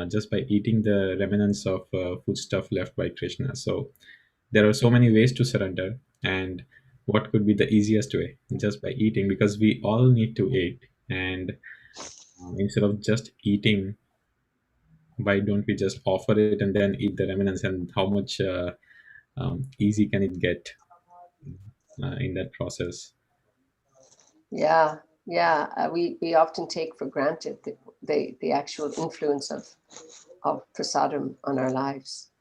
just by eating the remnants of food stuff left by Krishna. So there are so many ways to surrender, and what could be the easiest way? Just by eating, because we all need to eat. And instead of just eating, why don't we just offer it and then eat the remnants? And how much easy can it get in that process? Yeah, we often take for granted the actual influence of prasadam on our lives,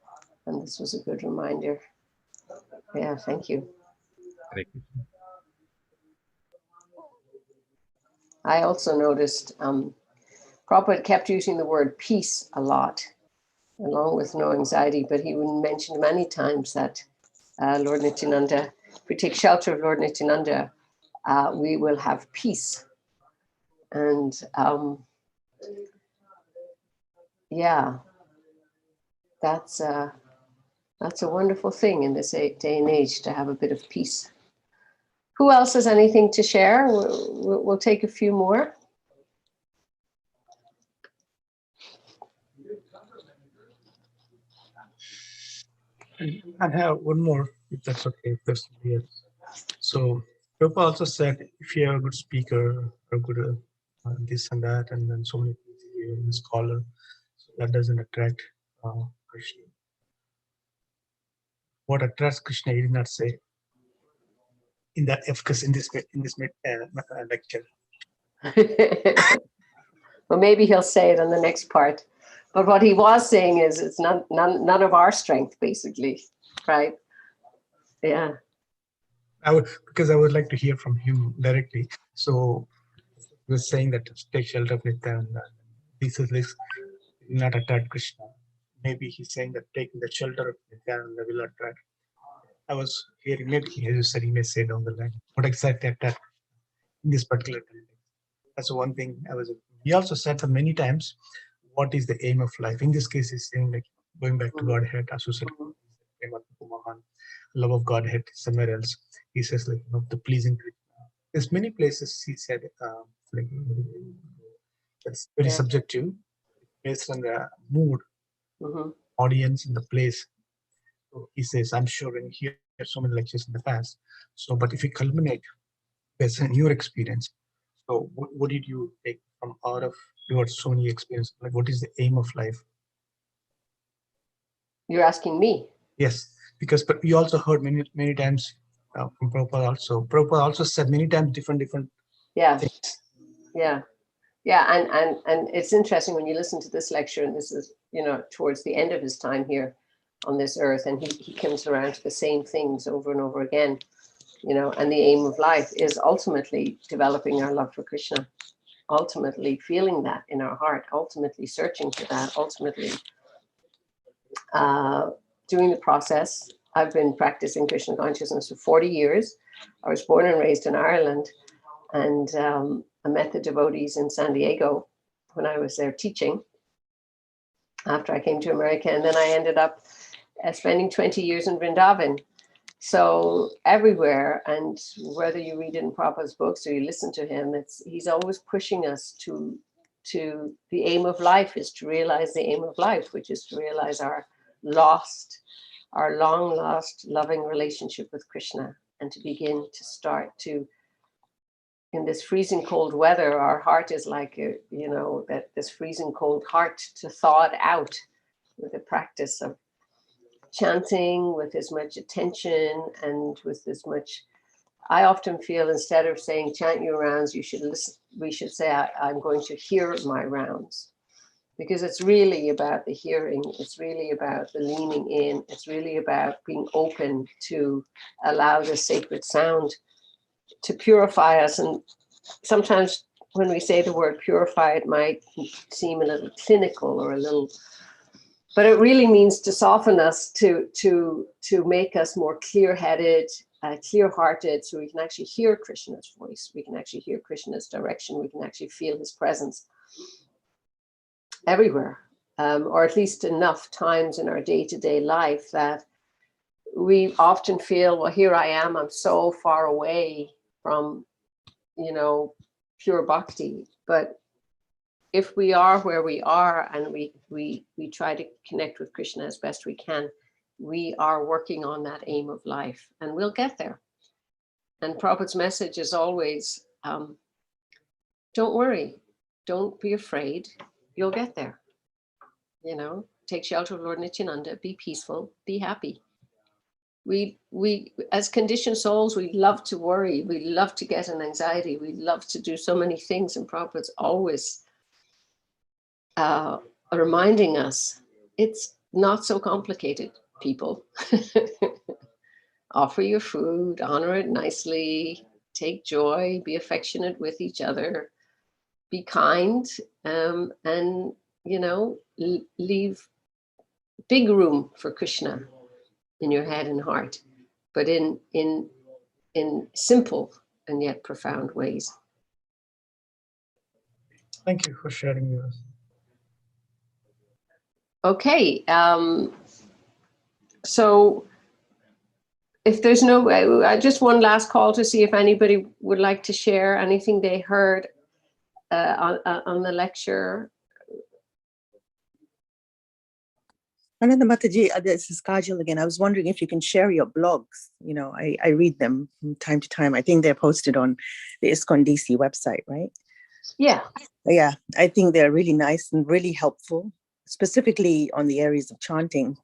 and this was a good reminder. Yeah, thank you. I also noticed Prabhupada kept using the word peace a lot, along with no anxiety, but he mentioned many times that Lord Nityānanda, if we take shelter of Lord Nityānanda, we will have peace. And yeah, that's a wonderful thing in this day and age, to have a bit of peace. Who else has anything to share? We'll take a few more. I have one more, if that's okay. If there's somebody else. So Prabhupada also said, if you're a good speaker or good this and that, and then so many things, you're a scholar, so that doesn't attract Krishna. What attracts Krishna, he did not say in that efficacy in this lecture. Well, maybe he'll say it on the next part. But what he was saying is, it's none of our strength, basically, right? Yeah. Because I would like to hear from him directly. So he was saying that take shelter of Nityānanda. This will not attract Krishna. Maybe he's saying that taking the shelter of Nityānanda will attract. I was hearing, maybe as you said, he may say down the line. What exactly attract in this particular context? That's one thing I was. He also said that many times, what is the aim of life? In this case, he's saying, like, going back to Godhead, associated, love of Godhead, somewhere else. He says, like, the pleasing Krishna. There's many places he said, like, that's very subjective, based on the mood, audience, and the place. So he says, I'm sure when you hear so many lectures in the past. So, but if you culminate based on your experience, so what did you take from out of your so many experiences? Like, what is the aim of life? You're asking me? Yes, because but we also heard many times from Prabhupada also. Prabhupada also said many times different things. Yeah. And it's interesting when you listen to this lecture, and this is, towards the end of his time here on this earth, and he comes around to the same things over and over again, and the aim of life is ultimately developing our love for Krishna, ultimately feeling that in our heart, ultimately searching for that, ultimately doing the process. I've been practicing Krishna consciousness for 40 years. I was born and raised in Ireland, and I met the devotees in San Diego when I was there teaching after I came to America. And then I ended up spending 20 years in Vrindavan. So everywhere, and whether you read it in Prabhupada's books or you listen to him, he's always pushing us to the aim of life is to realize the aim of life, which is to realize our long lost loving relationship with Krishna, and to begin to start to, in this freezing cold weather, our heart is like, that this freezing cold heart, to thaw it out with the practice of chanting with as much attention and with as much, I often feel instead of saying chant your rounds, you should listen, we should say I'm going to hear my rounds, because it's really about the hearing, it's really about the leaning in, it's really about being open to allow the sacred sound to purify us. And sometimes when we say the word purify, it might seem a little clinical or a little, but it really means to soften us, to make us more clear-headed, clear-hearted, so we can actually hear Krishna's voice, we can actually hear Krishna's direction, we can actually feel his presence everywhere, or at least enough times in our day-to-day life that we often feel, well, here I am, I'm so far away from, you know, pure bhakti. But if we are where we are and we try to connect with Krishna as best we can, we are working on that aim of life, and we'll get there. And Prabhupada's message is always, don't worry, don't be afraid, you'll get there. You know, take shelter of Lord Nityānanda, be peaceful, be happy. We as conditioned souls, we love to worry, we love to get an anxiety, we love to do so many things, and Prabhupada's always reminding us, it's not so complicated, people. Offer your food, honor it nicely, take joy, be affectionate with each other, be kind, and, you know, leave big room for Krishna in your head and heart, but in simple and yet profound ways. Thank you for sharing with us. Okay, so if there's no, just one last call to see if anybody would like to share anything they heard on the lecture. Ananda Mataji, this is Kajal again. I was wondering if you can share your blogs. You know, I read them from time to time. I think they're posted on the ISKCON DC website, right? Yeah. Yeah, I think they're really nice and really helpful, specifically on the areas of chanting.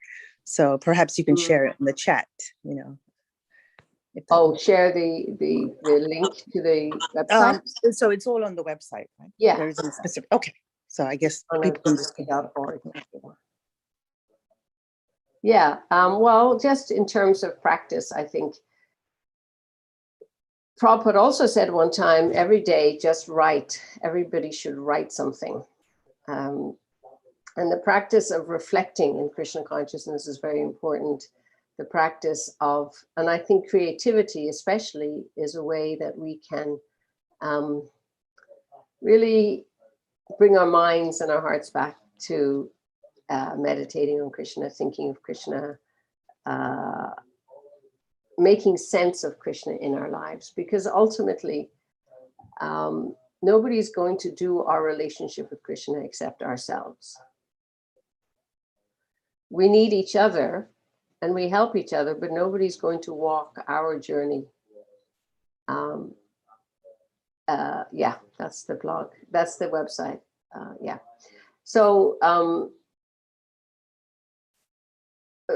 So perhaps you can share it in the chat, you know. Oh, share the link to the website? So it's all on the website, right? Yeah. There isn't specific, okay. So I guess people can just .org. Yeah, well, just in terms of practice, I think Prabhupada also said one time, every day, just write. Everybody should write something. And the practice of reflecting in Krishna consciousness is very important. The practice of, and I think creativity especially is a way that we can really bring our minds and our hearts back to meditating on Krishna, thinking of Krishna, making sense of Krishna in our lives, because ultimately nobody's going to do our relationship with Krishna except ourselves. We need each other and we help each other, but nobody's going to walk our journey. Yeah, that's the blog, that's the website. Yeah, so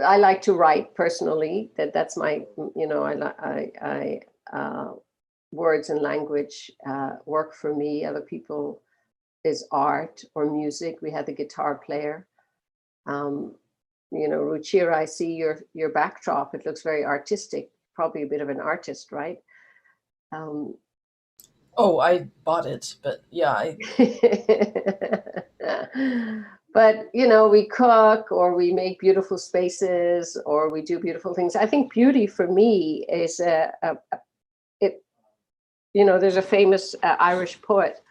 I like to write personally. That's my, you know, words and language work for me. Other people is art or music. We had the guitar player. You know, Ruchira, I see your backdrop. It looks very artistic. Probably a bit of an artist, right? Oh, I bought it, but yeah. But, you know, we cook or we make beautiful spaces or we do beautiful things. I think beauty for me is, you know, there's a famous Irish poet,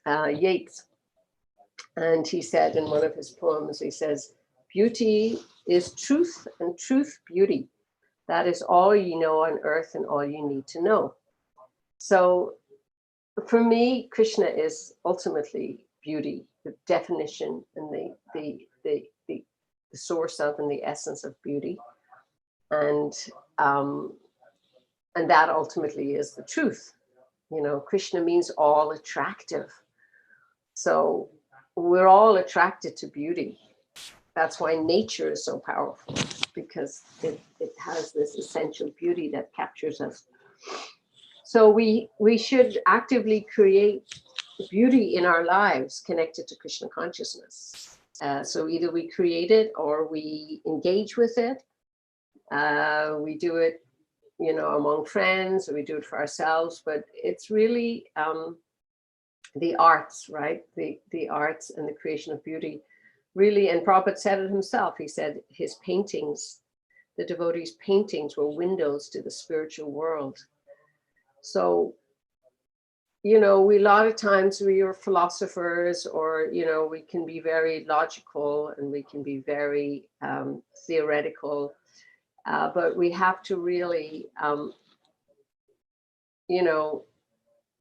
Yeats, and he said in one of his poems, he says, beauty is truth and truth beauty. That is all you know on earth and all you need to know. So for me, Krishna is ultimately beauty, the definition and the source of and the essence of beauty. And that ultimately is the truth. You know, Krishna means all attractive. So we're all attracted to beauty. That's why nature is so powerful, because it has this essential beauty that captures us. So we should actively create beauty in our lives connected to Krishna consciousness. So either we create it or we engage with it. We do it, you know, among friends, or we do it for ourselves, but it's really the arts, right? The arts and the creation of beauty, really. And Prabhupada said it himself. He said his paintings, the devotees' paintings, were windows to the spiritual world. So, you know, a lot of times we are philosophers, or, you know, we can be very logical and we can be very theoretical, but we have to really, you know,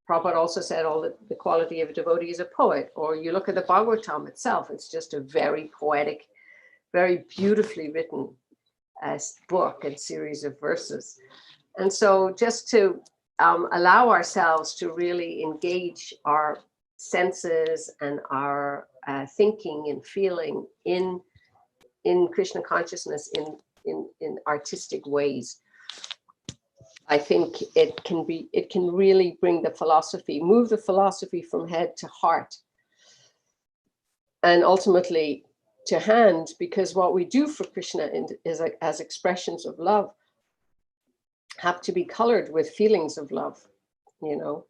Prabhupada also said all the quality of a devotee is a poet. Or you look at the Bhagavatam itself, it's just a very poetic, very beautifully written book and series of verses. And so just to allow ourselves to really engage our senses and our thinking and feeling in Krishna consciousness in artistic ways, I think it can really bring the philosophy, move the philosophy from head to heart, and ultimately to hand, because what we do for Krishna is as expressions of love have to be colored with feelings of love, you know.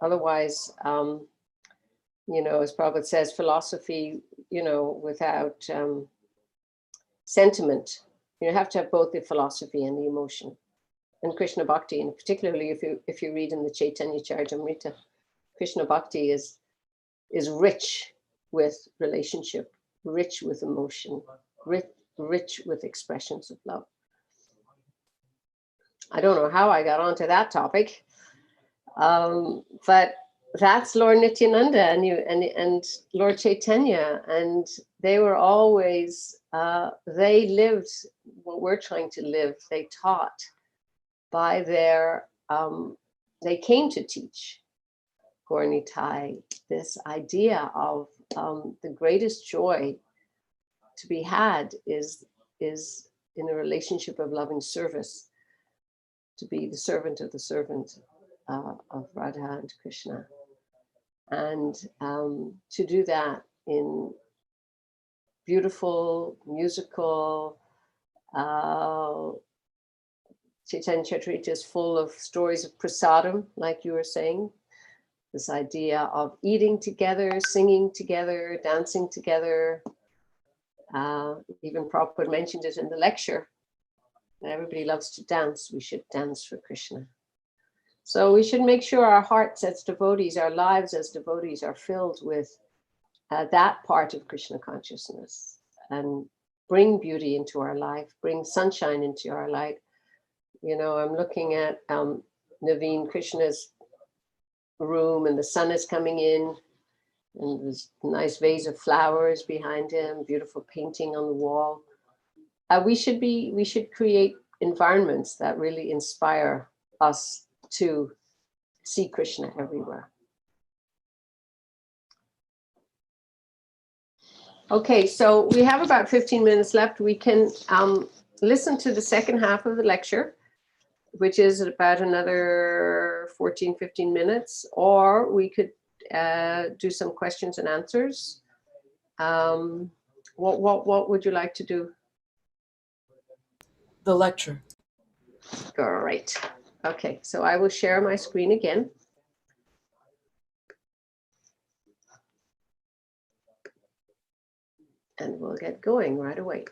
Otherwise, you know, as Prabhupada says, philosophy, you know, without sentiment, you have to have both the philosophy and the emotion. And Krishna Bhakti, and particularly if you read in the Chaitanya Charitamrita, Krishna Bhakti is rich with relationship, rich with emotion, rich with expressions of love. I don't know how I got onto that topic, but that's Lord Nityānanda and Lord Chaitanya, and they were always, they lived what we're trying to live. They taught by their, they came to teach Gaura-Nitai this idea of the greatest joy to be had is in a relationship of loving service, to be the servant of the servant of Radha and Krishna. And to do that in beautiful, musical, Chaitanya Charitamrita is full of stories of prasadam, like you were saying. This idea of eating together, singing together, dancing together. Even Prabhupada mentioned it in the lecture. Everybody loves to dance. We should dance for Krishna. So we should make sure our hearts as devotees, our lives as devotees are filled with that part of Krishna consciousness, and bring beauty into our life, bring sunshine into our life. You know, I'm looking at Naveen Krishna's room, and the sun is coming in, and there's a nice vase of flowers behind him, beautiful painting on the wall. We should create environments that really inspire us to see Krishna everywhere. Okay, so we have about 15 minutes left. We can listen to the second half of the lecture, which is about another 14, 15 minutes, or we could do some questions and answers. What would you like to do? The lecture. Great. Okay, so I will share my screen again. And we'll get going right away.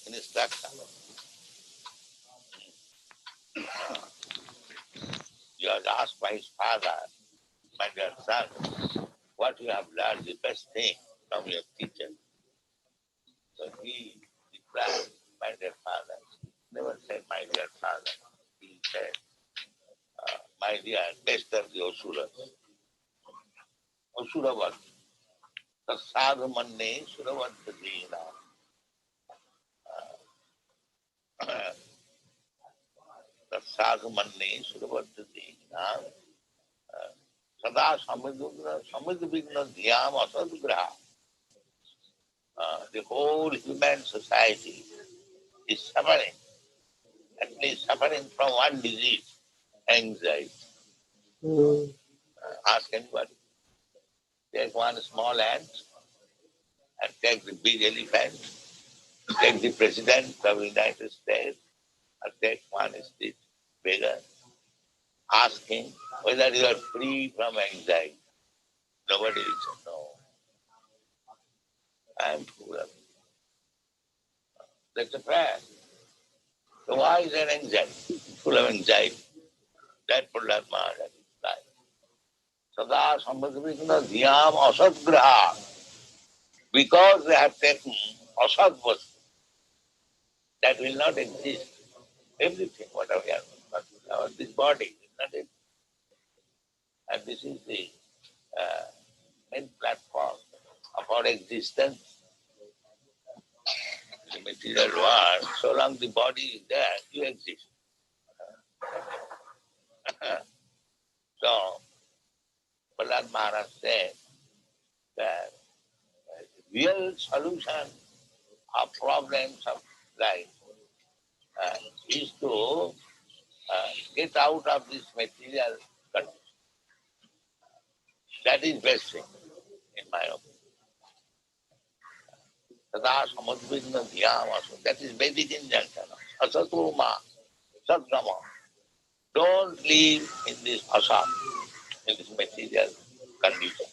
In instruction, he was asked by his father, my dear son, what you have learned the best thing from your teacher. So he replied, my dear father, never said my dear father. He said, my dear, best of the Asuras. Asuravat. The sadhu manne suravantadina. The Sakumanni Sudavardhati Sada Samidvigna Dhyam Asadgraha. The whole human society is suffering, at least suffering from one disease, anxiety. Ask anybody. Take one small ant and take the big elephant, take the president of the United States, or take one street beggar. Ask him whether you are free from anxiety. Nobody will say, no, I am full of it. That's a prayer. So why is there anxiety? Full of anxiety. That Prahlad Maharaj replied. Sada Sambhadvigna Dhyam Asadgraha. Because they have taken asad vastu, that will not exist. Everything, whatever we are, this body is not it. And this is the main platform of our existence. The material world, so long the body is there, you exist. So, Prahlad Maharaj said that the real solution of problems of life is to get out of this material condition. That is best thing, in my opinion. Tada samadvigna dhyamasu. That is Vedic injunction. Asatuma, sadgama. Don't live in this asat, in this material condition.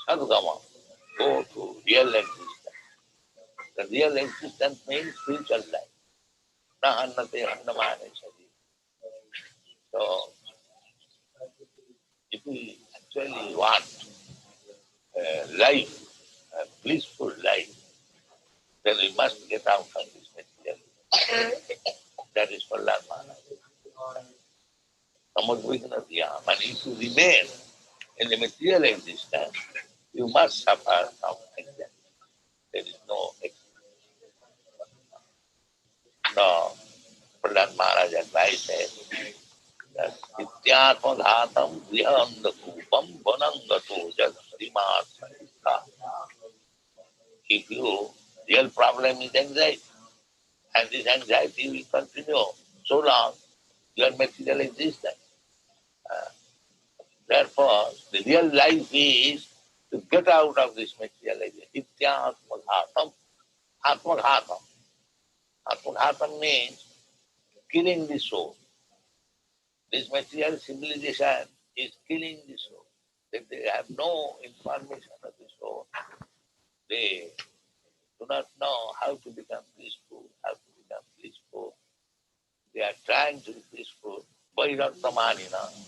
Sadgama. Go to real existence. The real existence means spiritual life. Na hannate hannamane shari. So, if we actually want life, a blissful life, then we must get out of this material. That is for Prahlad Maharaj. Samadvigna dhyam. And if you remain in the material existence, you must suffer from anxiety. There is no excuse. No, Prahlad Maharaj advises that Nityānanda Dhatam Grihanda Kupam Vanangato Jat Srimat Sarita. If you, real problem is anxiety, and this anxiety will continue so long your material existence. Therefore, the real life is to get out of this material existence. Nityānanda Atmaghatam. Atmaghatam means killing the soul. This material civilization is killing the soul. If they have no information of the soul, they do not know how to become peaceful, how to become peaceful. They are trying to be peaceful by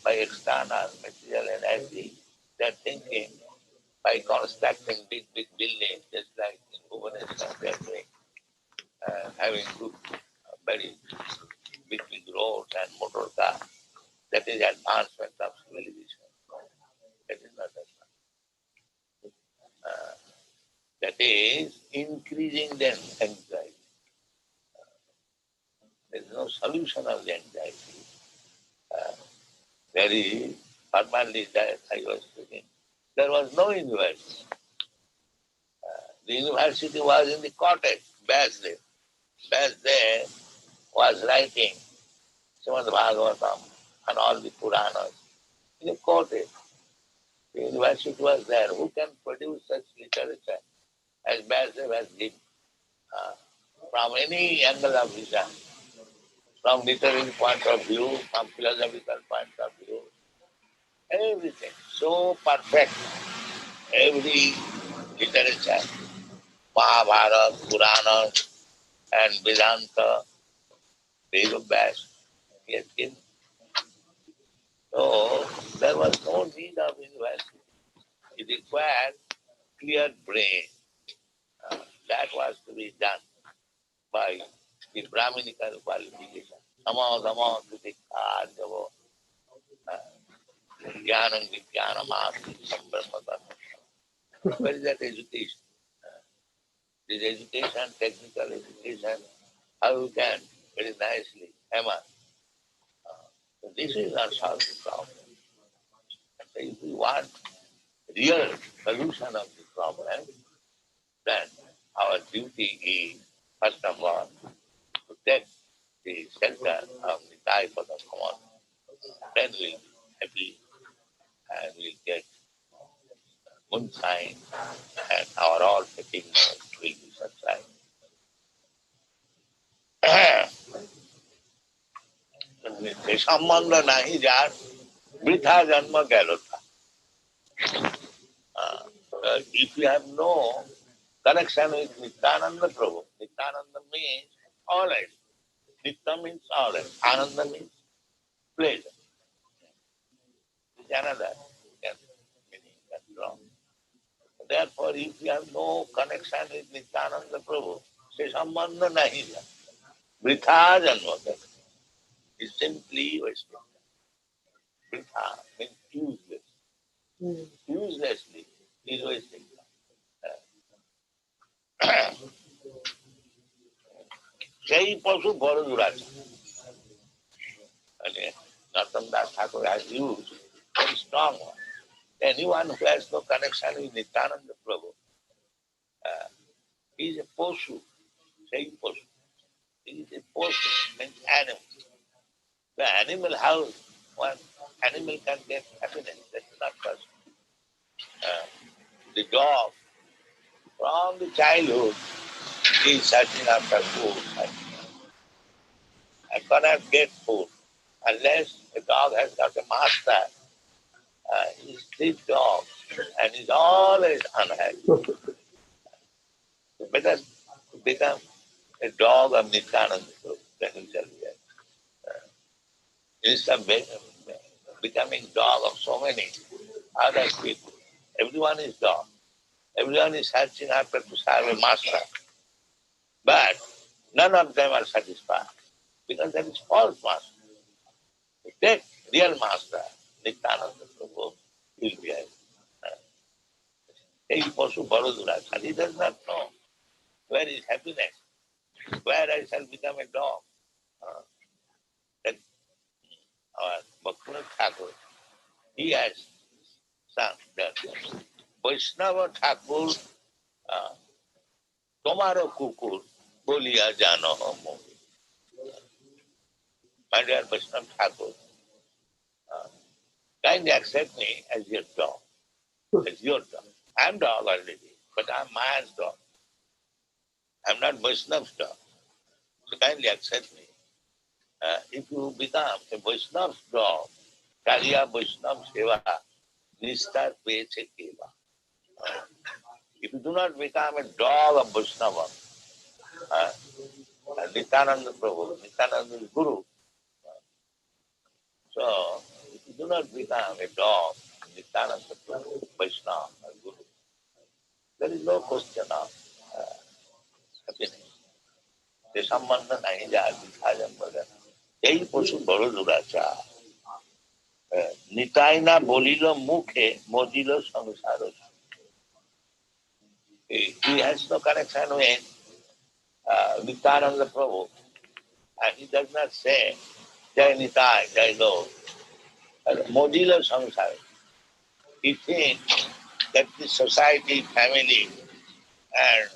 external material energy. They are thinking by constructing big buildings, just like in Bhubaneswar they are doing, having good, very big roads and motor cars. That is advancement of civilization. That is not advancement. That is increasing their anxiety. There is no solution of the anxiety. Very formerly that I was speaking, there was no university. The university was in the cottage, Basde. Basde was writing Srimad Bhagavatam and all the Puranas in a cottage. The university was there. Who can produce such literature as Basde has given? From any angle of vision, from literary point of view, from philosophical point of view, everything so perfect. Every literature, Mahabharata, Purana, and Vedanta, Vedas, he has given. So there was no need of university. It required clear brain. That was to be done by the Brahminical qualification. Sama Dhamma Kritika Javo Jnanam Vijnanam Asti Sambrahmadharma. Where is that education? This education, technical education, how you can very nicely hammer. So this is not solved the problem. So if we want real solution of the problem, then our duty is, first of all, to take the center of the type of the command. Then we'll be happy and we'll get moonshine and our all fatigueness will be subsided. সে সম্বন্ধ নাহি যার বৃথা জন্ম গেল তা। If you have no connection with Nityānanda Prabhu, Nityānanda means always. Nitya means always. Ananda means pleasure. It's another meaning. That's wrong. Therefore, if you have no connection with Nityānanda Prabhu, se sambandha nahi ja. Vritha janma gala. It's simply wasted. Vritha means useless. Uselessly is wasting. সেই পশু বড় দুরাচার। Nityānanda Thakur has used very strong one. Anyone who has no connection with Nityānanda Prabhu is a poshu. Say poshu. He is a poshu, means animal. The animal, how one animal can get happiness, that's not possible. The dog, from the childhood, is searching after food. I cannot get food unless the dog has got a master. He's this dog and he's always unhappy. So better to become a dog of Nityānanda Prabhu, then he shall be happy. Instead of becoming dog of so many other people, everyone is dog. Everyone is searching after to serve a master. But none of them are satisfied because that is false master. To take real master, Nityānanda Prabhu, he will be happy. He does not know where is happiness, where I shall become a dog. That our Bhaktivinoda Thakur, he has sung that Vaishnava Thakur, Tomaro Kukur, Boliya Jano Mohi. My dear Vaishnava Thakur, kindly accept me as your dog. As your dog. I am dog already, but I am Maya's dog. I am not Vaishnava's dog. So kindly accept me. If you become a Vaishnava's dog, Kariya Vaishnava Seva, Nistar Peche Keva. If you do not become a dog of Vaishnava, Nityānanda Prabhu, Nityānanda is Guru. So, if you do not become a dog, Nityānanda Prabhu, Vaishnava, or Guru, there is no question of happiness. The sambandha nahi jaa bitha janma gala. Ei pashu bado duracha. Nitai na bolilo mukhe, modilo samsaro. He has no connection with Nityānanda Prabhu, and he does not say Jai Nitai, Jai Lord. Modilo samsaro. He thinks that the society, family, and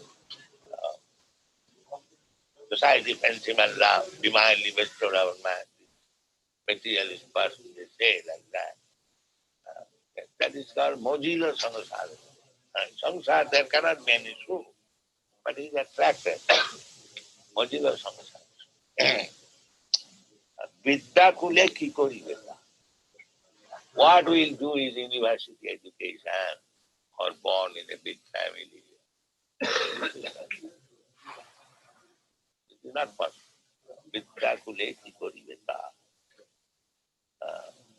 society, friendship and love, divinely bestowed our man, materialist person, they say like that. That is called Mojila Samsara. Samsara, there cannot be any truth, but he is attracted. Mojila Samsara. Vidya kule ki kori veda. What we'll do is university education or born in a big family. It is not possible. Vidya kule ki kori veda.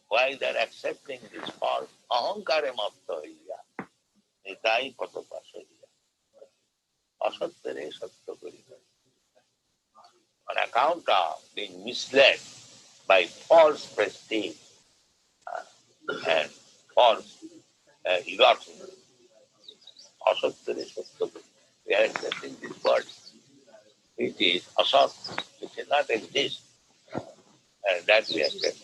Why they are accepting this false ahankare mapta hoiya, nitai patopasariya, asattere satya kariya. On account of being misled by false prestige and false egotism, asattere satya kariya. We are accepting this word. It is asat, it cannot exist. And that we accept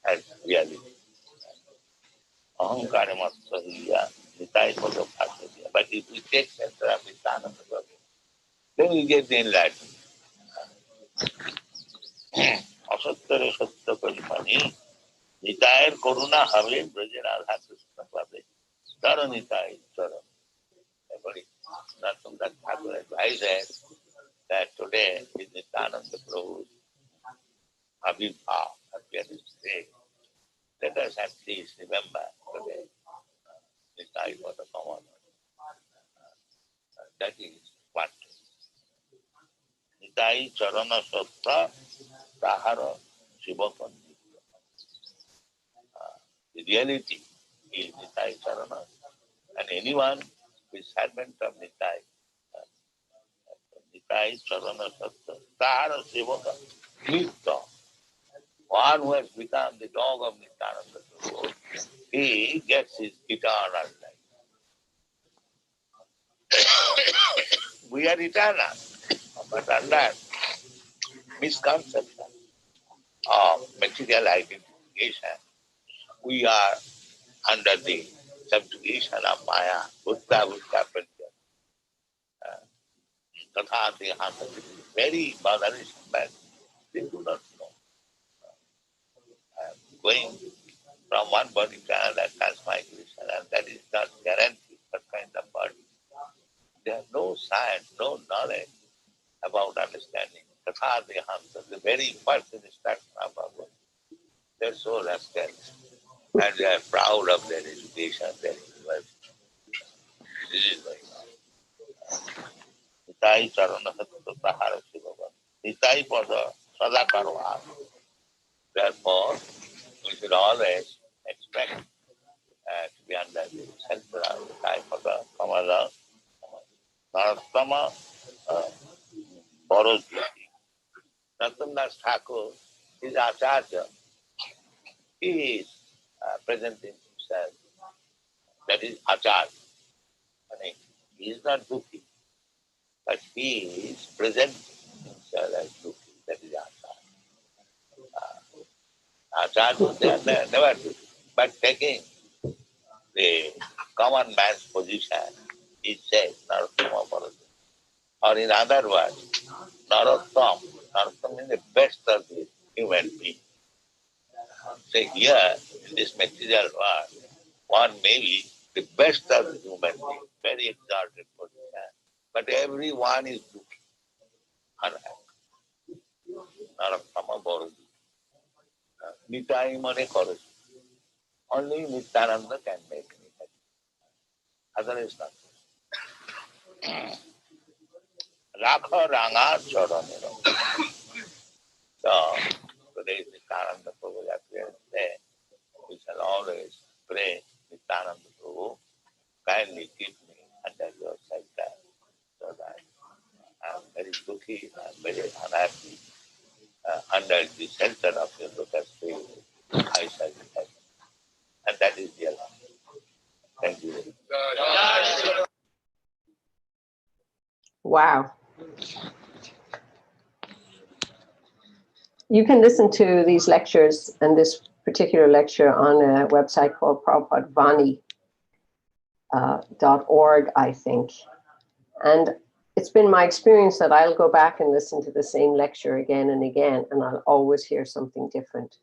as reality. Ahankara Matsariya, Nitai Pada Bhasariya. But if we take center of Nityānanda Prabhu, then we get the enlightenment. Asattara Sattva Kalimani, Nitayar Koruna Have, Braja Radha Krishna Pade, Tara Nitai, Tara. That Thakur advises that today is Nityānanda Prabhu's Āvirbhāva, as we are to say. Let us at least remember today Nitai Pada Kamana. That is what Nitai Charana Sattva Tahara Shiva Pandita. The reality is Nitai Charana, and anyone who is servant of Nitai, Nitai Charana Sattva Tahara Shiva Pandita. One who has become the dog of Nityānanda Prabhu, he gets his eternal life. We are eternal, but under misconception of material identification, we are under the subjugation of Maya, Buddha, Panja. Tatha Dehanta, very bothersome, but they do not know. Going from one body to another, transmigration, and that is not guaranteed what kind of body. They have no science, no knowledge about understanding. Tatha Dehanta, the very first instruction of our body. They are so rascals, and they are proud of their education, their university. This is going on. Nitai Charana Sattva Tahara Shiva. Nitai Pada Sadakaro. Therefore, we should always expect to be under the center of the type of the Kamala, Narottama, Boros Beauty. Narottama Thakur is Acharya. He is presenting himself. That is Acharya. I mean, he is not Dukhi, but he is presenting himself as Dukhi. That is Acharya. Acharya, they are never Dukhi. But taking the common man's position, he says Narottama Bharata. Or in other words, Narottam. Narottam means the best of the human being. So here, in this material world, one may be the best of the human being, very exalted position. But everyone is Dukhi, unhappy. Narottama Bharata. Nitai Mane Korosu. Only Nityānanda can make me happy. Other is not. Rakha Ranga Charanero. So, today is Nityānanda Prabhu Appearance Day. We shall always pray, Nityānanda Prabhu, kindly keep me under your shelter so that I am very dukhi, I am very unhappy. Under the shelter of your lotus feet, I shall be happy. And that is real. Thank you. Wow. You can listen to these lectures and this particular lecture on a website called prabhupadvani.org, I think. And it's been my experience that I'll go back and listen to the same lecture again and again, and I'll always hear something different.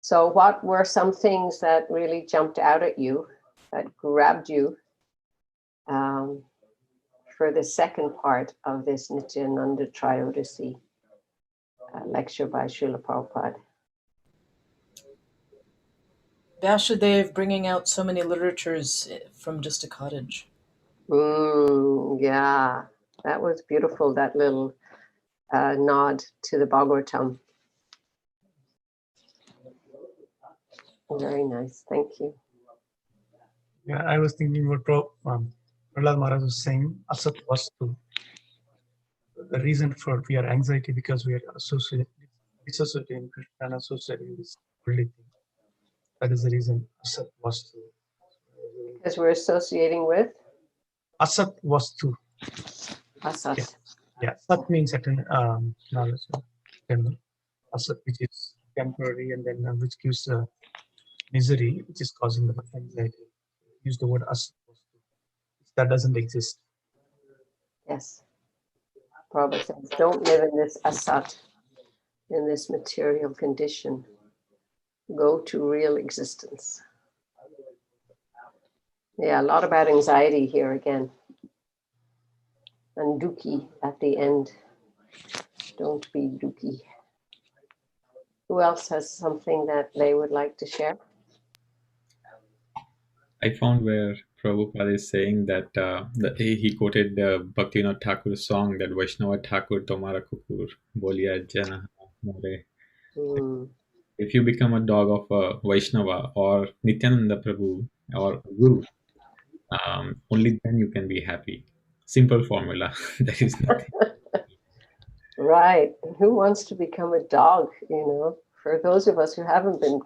So what were some things that really jumped out at you, that grabbed you for the second part of this Nityānanda Trayodasi lecture by Srila Prabhupada? Vasudev bringing out so many literatures from just a cottage. Yeah, that was beautiful, that little nod to the Bhagavatam. Very nice, thank you. Yeah, I was thinking what Prahlad Maharaj was saying, Asat Vastu. The reason for our anxiety because we are dissociating Krishna and associating this worldly thing. That is the reason Asat Vastu. Because we're associating with? Asat Vastu. Asat. Yeah, Sat means certain knowledge. asat, which is temporary, and then which gives misery, which is causing the anxiety. Use the word asat. That doesn't exist. Yes. Prabhupada says, don't live in this asat, in this material condition. Go to real existence. Yeah, a lot about anxiety here again. And dukkhi at the end. Don't be dukkhi. Who else has something that they would like to share? I found where Prabhupada is saying that he quoted the Bhaktivinoda Thakur's song that Vaishnava Thakur Tomara Kukur Bolia Jana More. Hmm. If you become a dog of a Vaishnava or Nityānanda Prabhu or Guru, only then you can be happy. Simple formula. There is nothing. Right. Who wants to become a dog, For those of us who haven't been,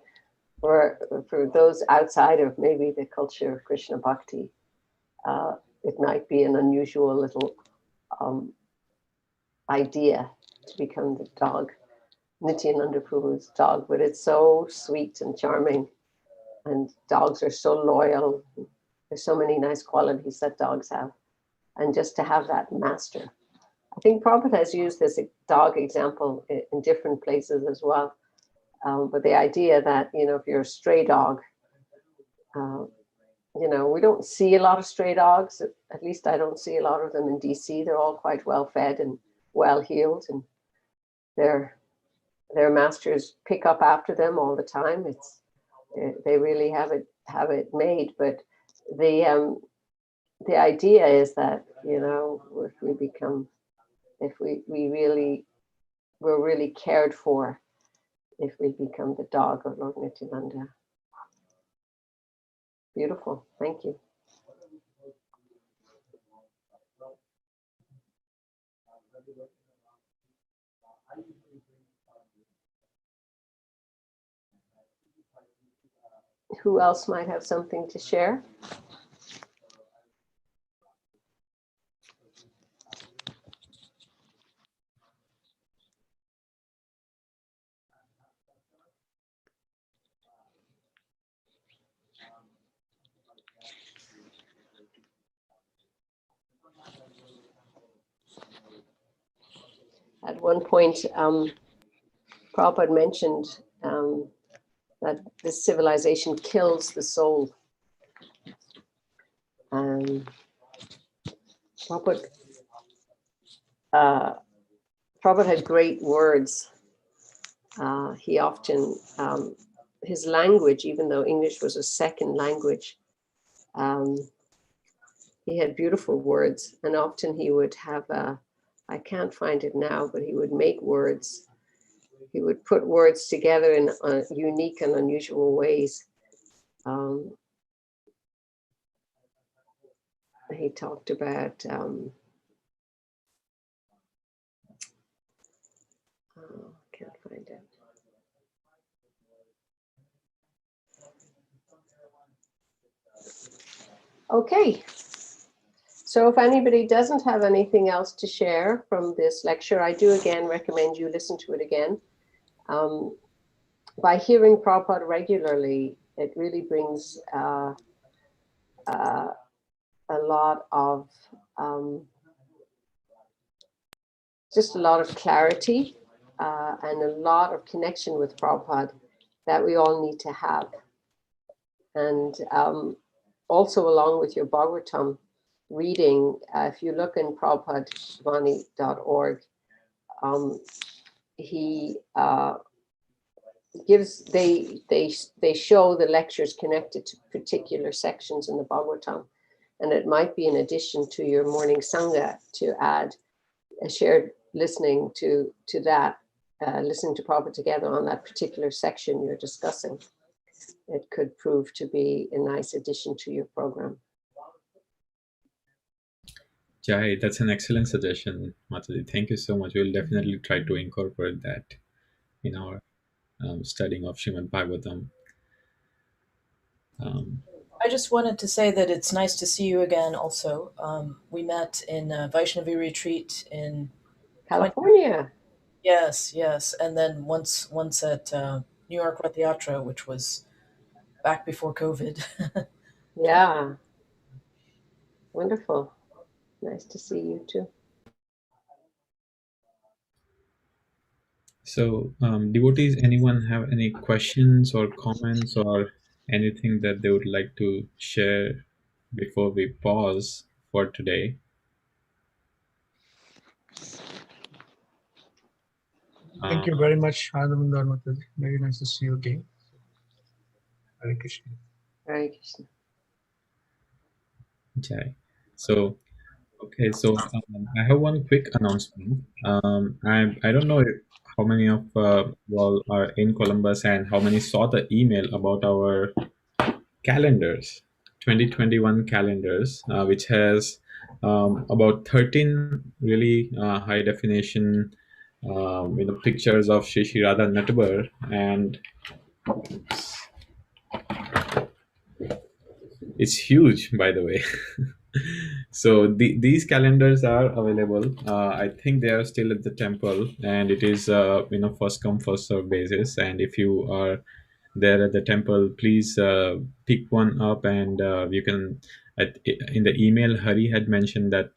or for those outside of maybe the culture of Krishna Bhakti, it might be an unusual little idea to become the dog, Nityānanda Prabhu's dog, but it's so sweet and charming. And dogs are so loyal. There's so many nice qualities that dogs have. And just to have that master. I think Prabhupada has used this dog example in different places as well. But the idea that, if you're a stray dog, we don't see a lot of stray dogs. At least I don't see a lot of them in DC. They're all quite well fed and well heeled, and their masters pick up after them all the time. They really have it made. But the idea is that, if we're really cared for, if we become the dog of Lord Nityananda. Beautiful. Thank you. Who else might have something to share? At one point, Prabhupada mentioned that this civilization kills the soul. Prabhupada had great words. He often, his language, even though English was a second language, he had beautiful words, and often he would have I can't find it now, but he would make words. He would put words together in unique and unusual ways. He talked about can't find it. Okay. So if anybody doesn't have anything else to share from this lecture, I do again recommend you listen to it again. By hearing Prabhupada regularly, it really brings a lot of, just a lot of clarity and a lot of connection with Prabhupada that we all need to have. And also along with your Bhagavatam reading, if you look in prabhupadvani.org, he gives, they show the lectures connected to particular sections in the Bhagavatam. And it might be in addition to your morning Sangha to add a shared listening to that, listening to Prabhupada together on that particular section you're discussing. It could prove to be a nice addition to your program. Jai, that's an excellent suggestion, Mataji. Thank you so much. We'll definitely try to incorporate that in our studying of Srimad Bhagavatam. I just wanted to say that it's nice to see you again also. We met in a Vaishnavi retreat in California. Yes, yes. And then once at New York Rath Yatra, which was back before COVID. Yeah. Wonderful. Nice to see you too. So, devotees, anyone have any questions or comments or anything that they would like to share before we pause for today? Thank you very much, Ananda Vrindavan Devi. Very nice to see you again. Hare Krishna. Hare Krishna. Jai. So, okay, so I have one quick announcement. I don't know how many of you all are in Columbus and how many saw the email about our calendars, 2021 calendars, which has about 13 really high definition pictures of Shri Radha Natabar, and it's huge, by the way. So these calendars are available. I think they are still at the temple, and it is first come first serve basis. And if you are there at the temple, please pick one up, and you can. In the email, Hari had mentioned that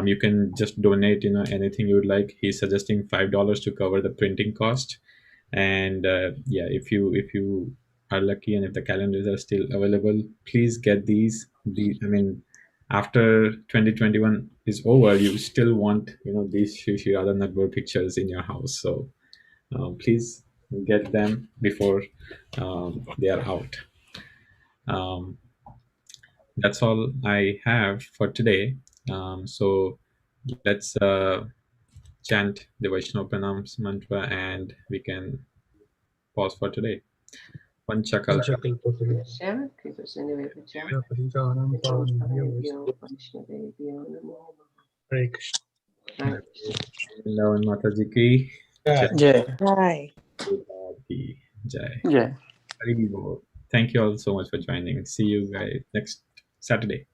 you can just donate anything you would like. He's suggesting $5 to cover the printing cost. And yeah, if you are lucky and if the calendars are still available, please get these. I mean, after 2021 is over, you still want these Shri Radha Nagbar pictures in your house. So please get them before they are out. That's all I have for today. So let's chant the Vaishnava Pranams mantra and we can pause for today. Panchakal. Shara Kripa Sindhu Hare Krishna. Hare Krishna. Vrindavan Mataji ki Yeah. jai. Hi. Prabhupada ki jai. Yeah. Hari Bol. Thank you all so much for joining. See you guys next Saturday.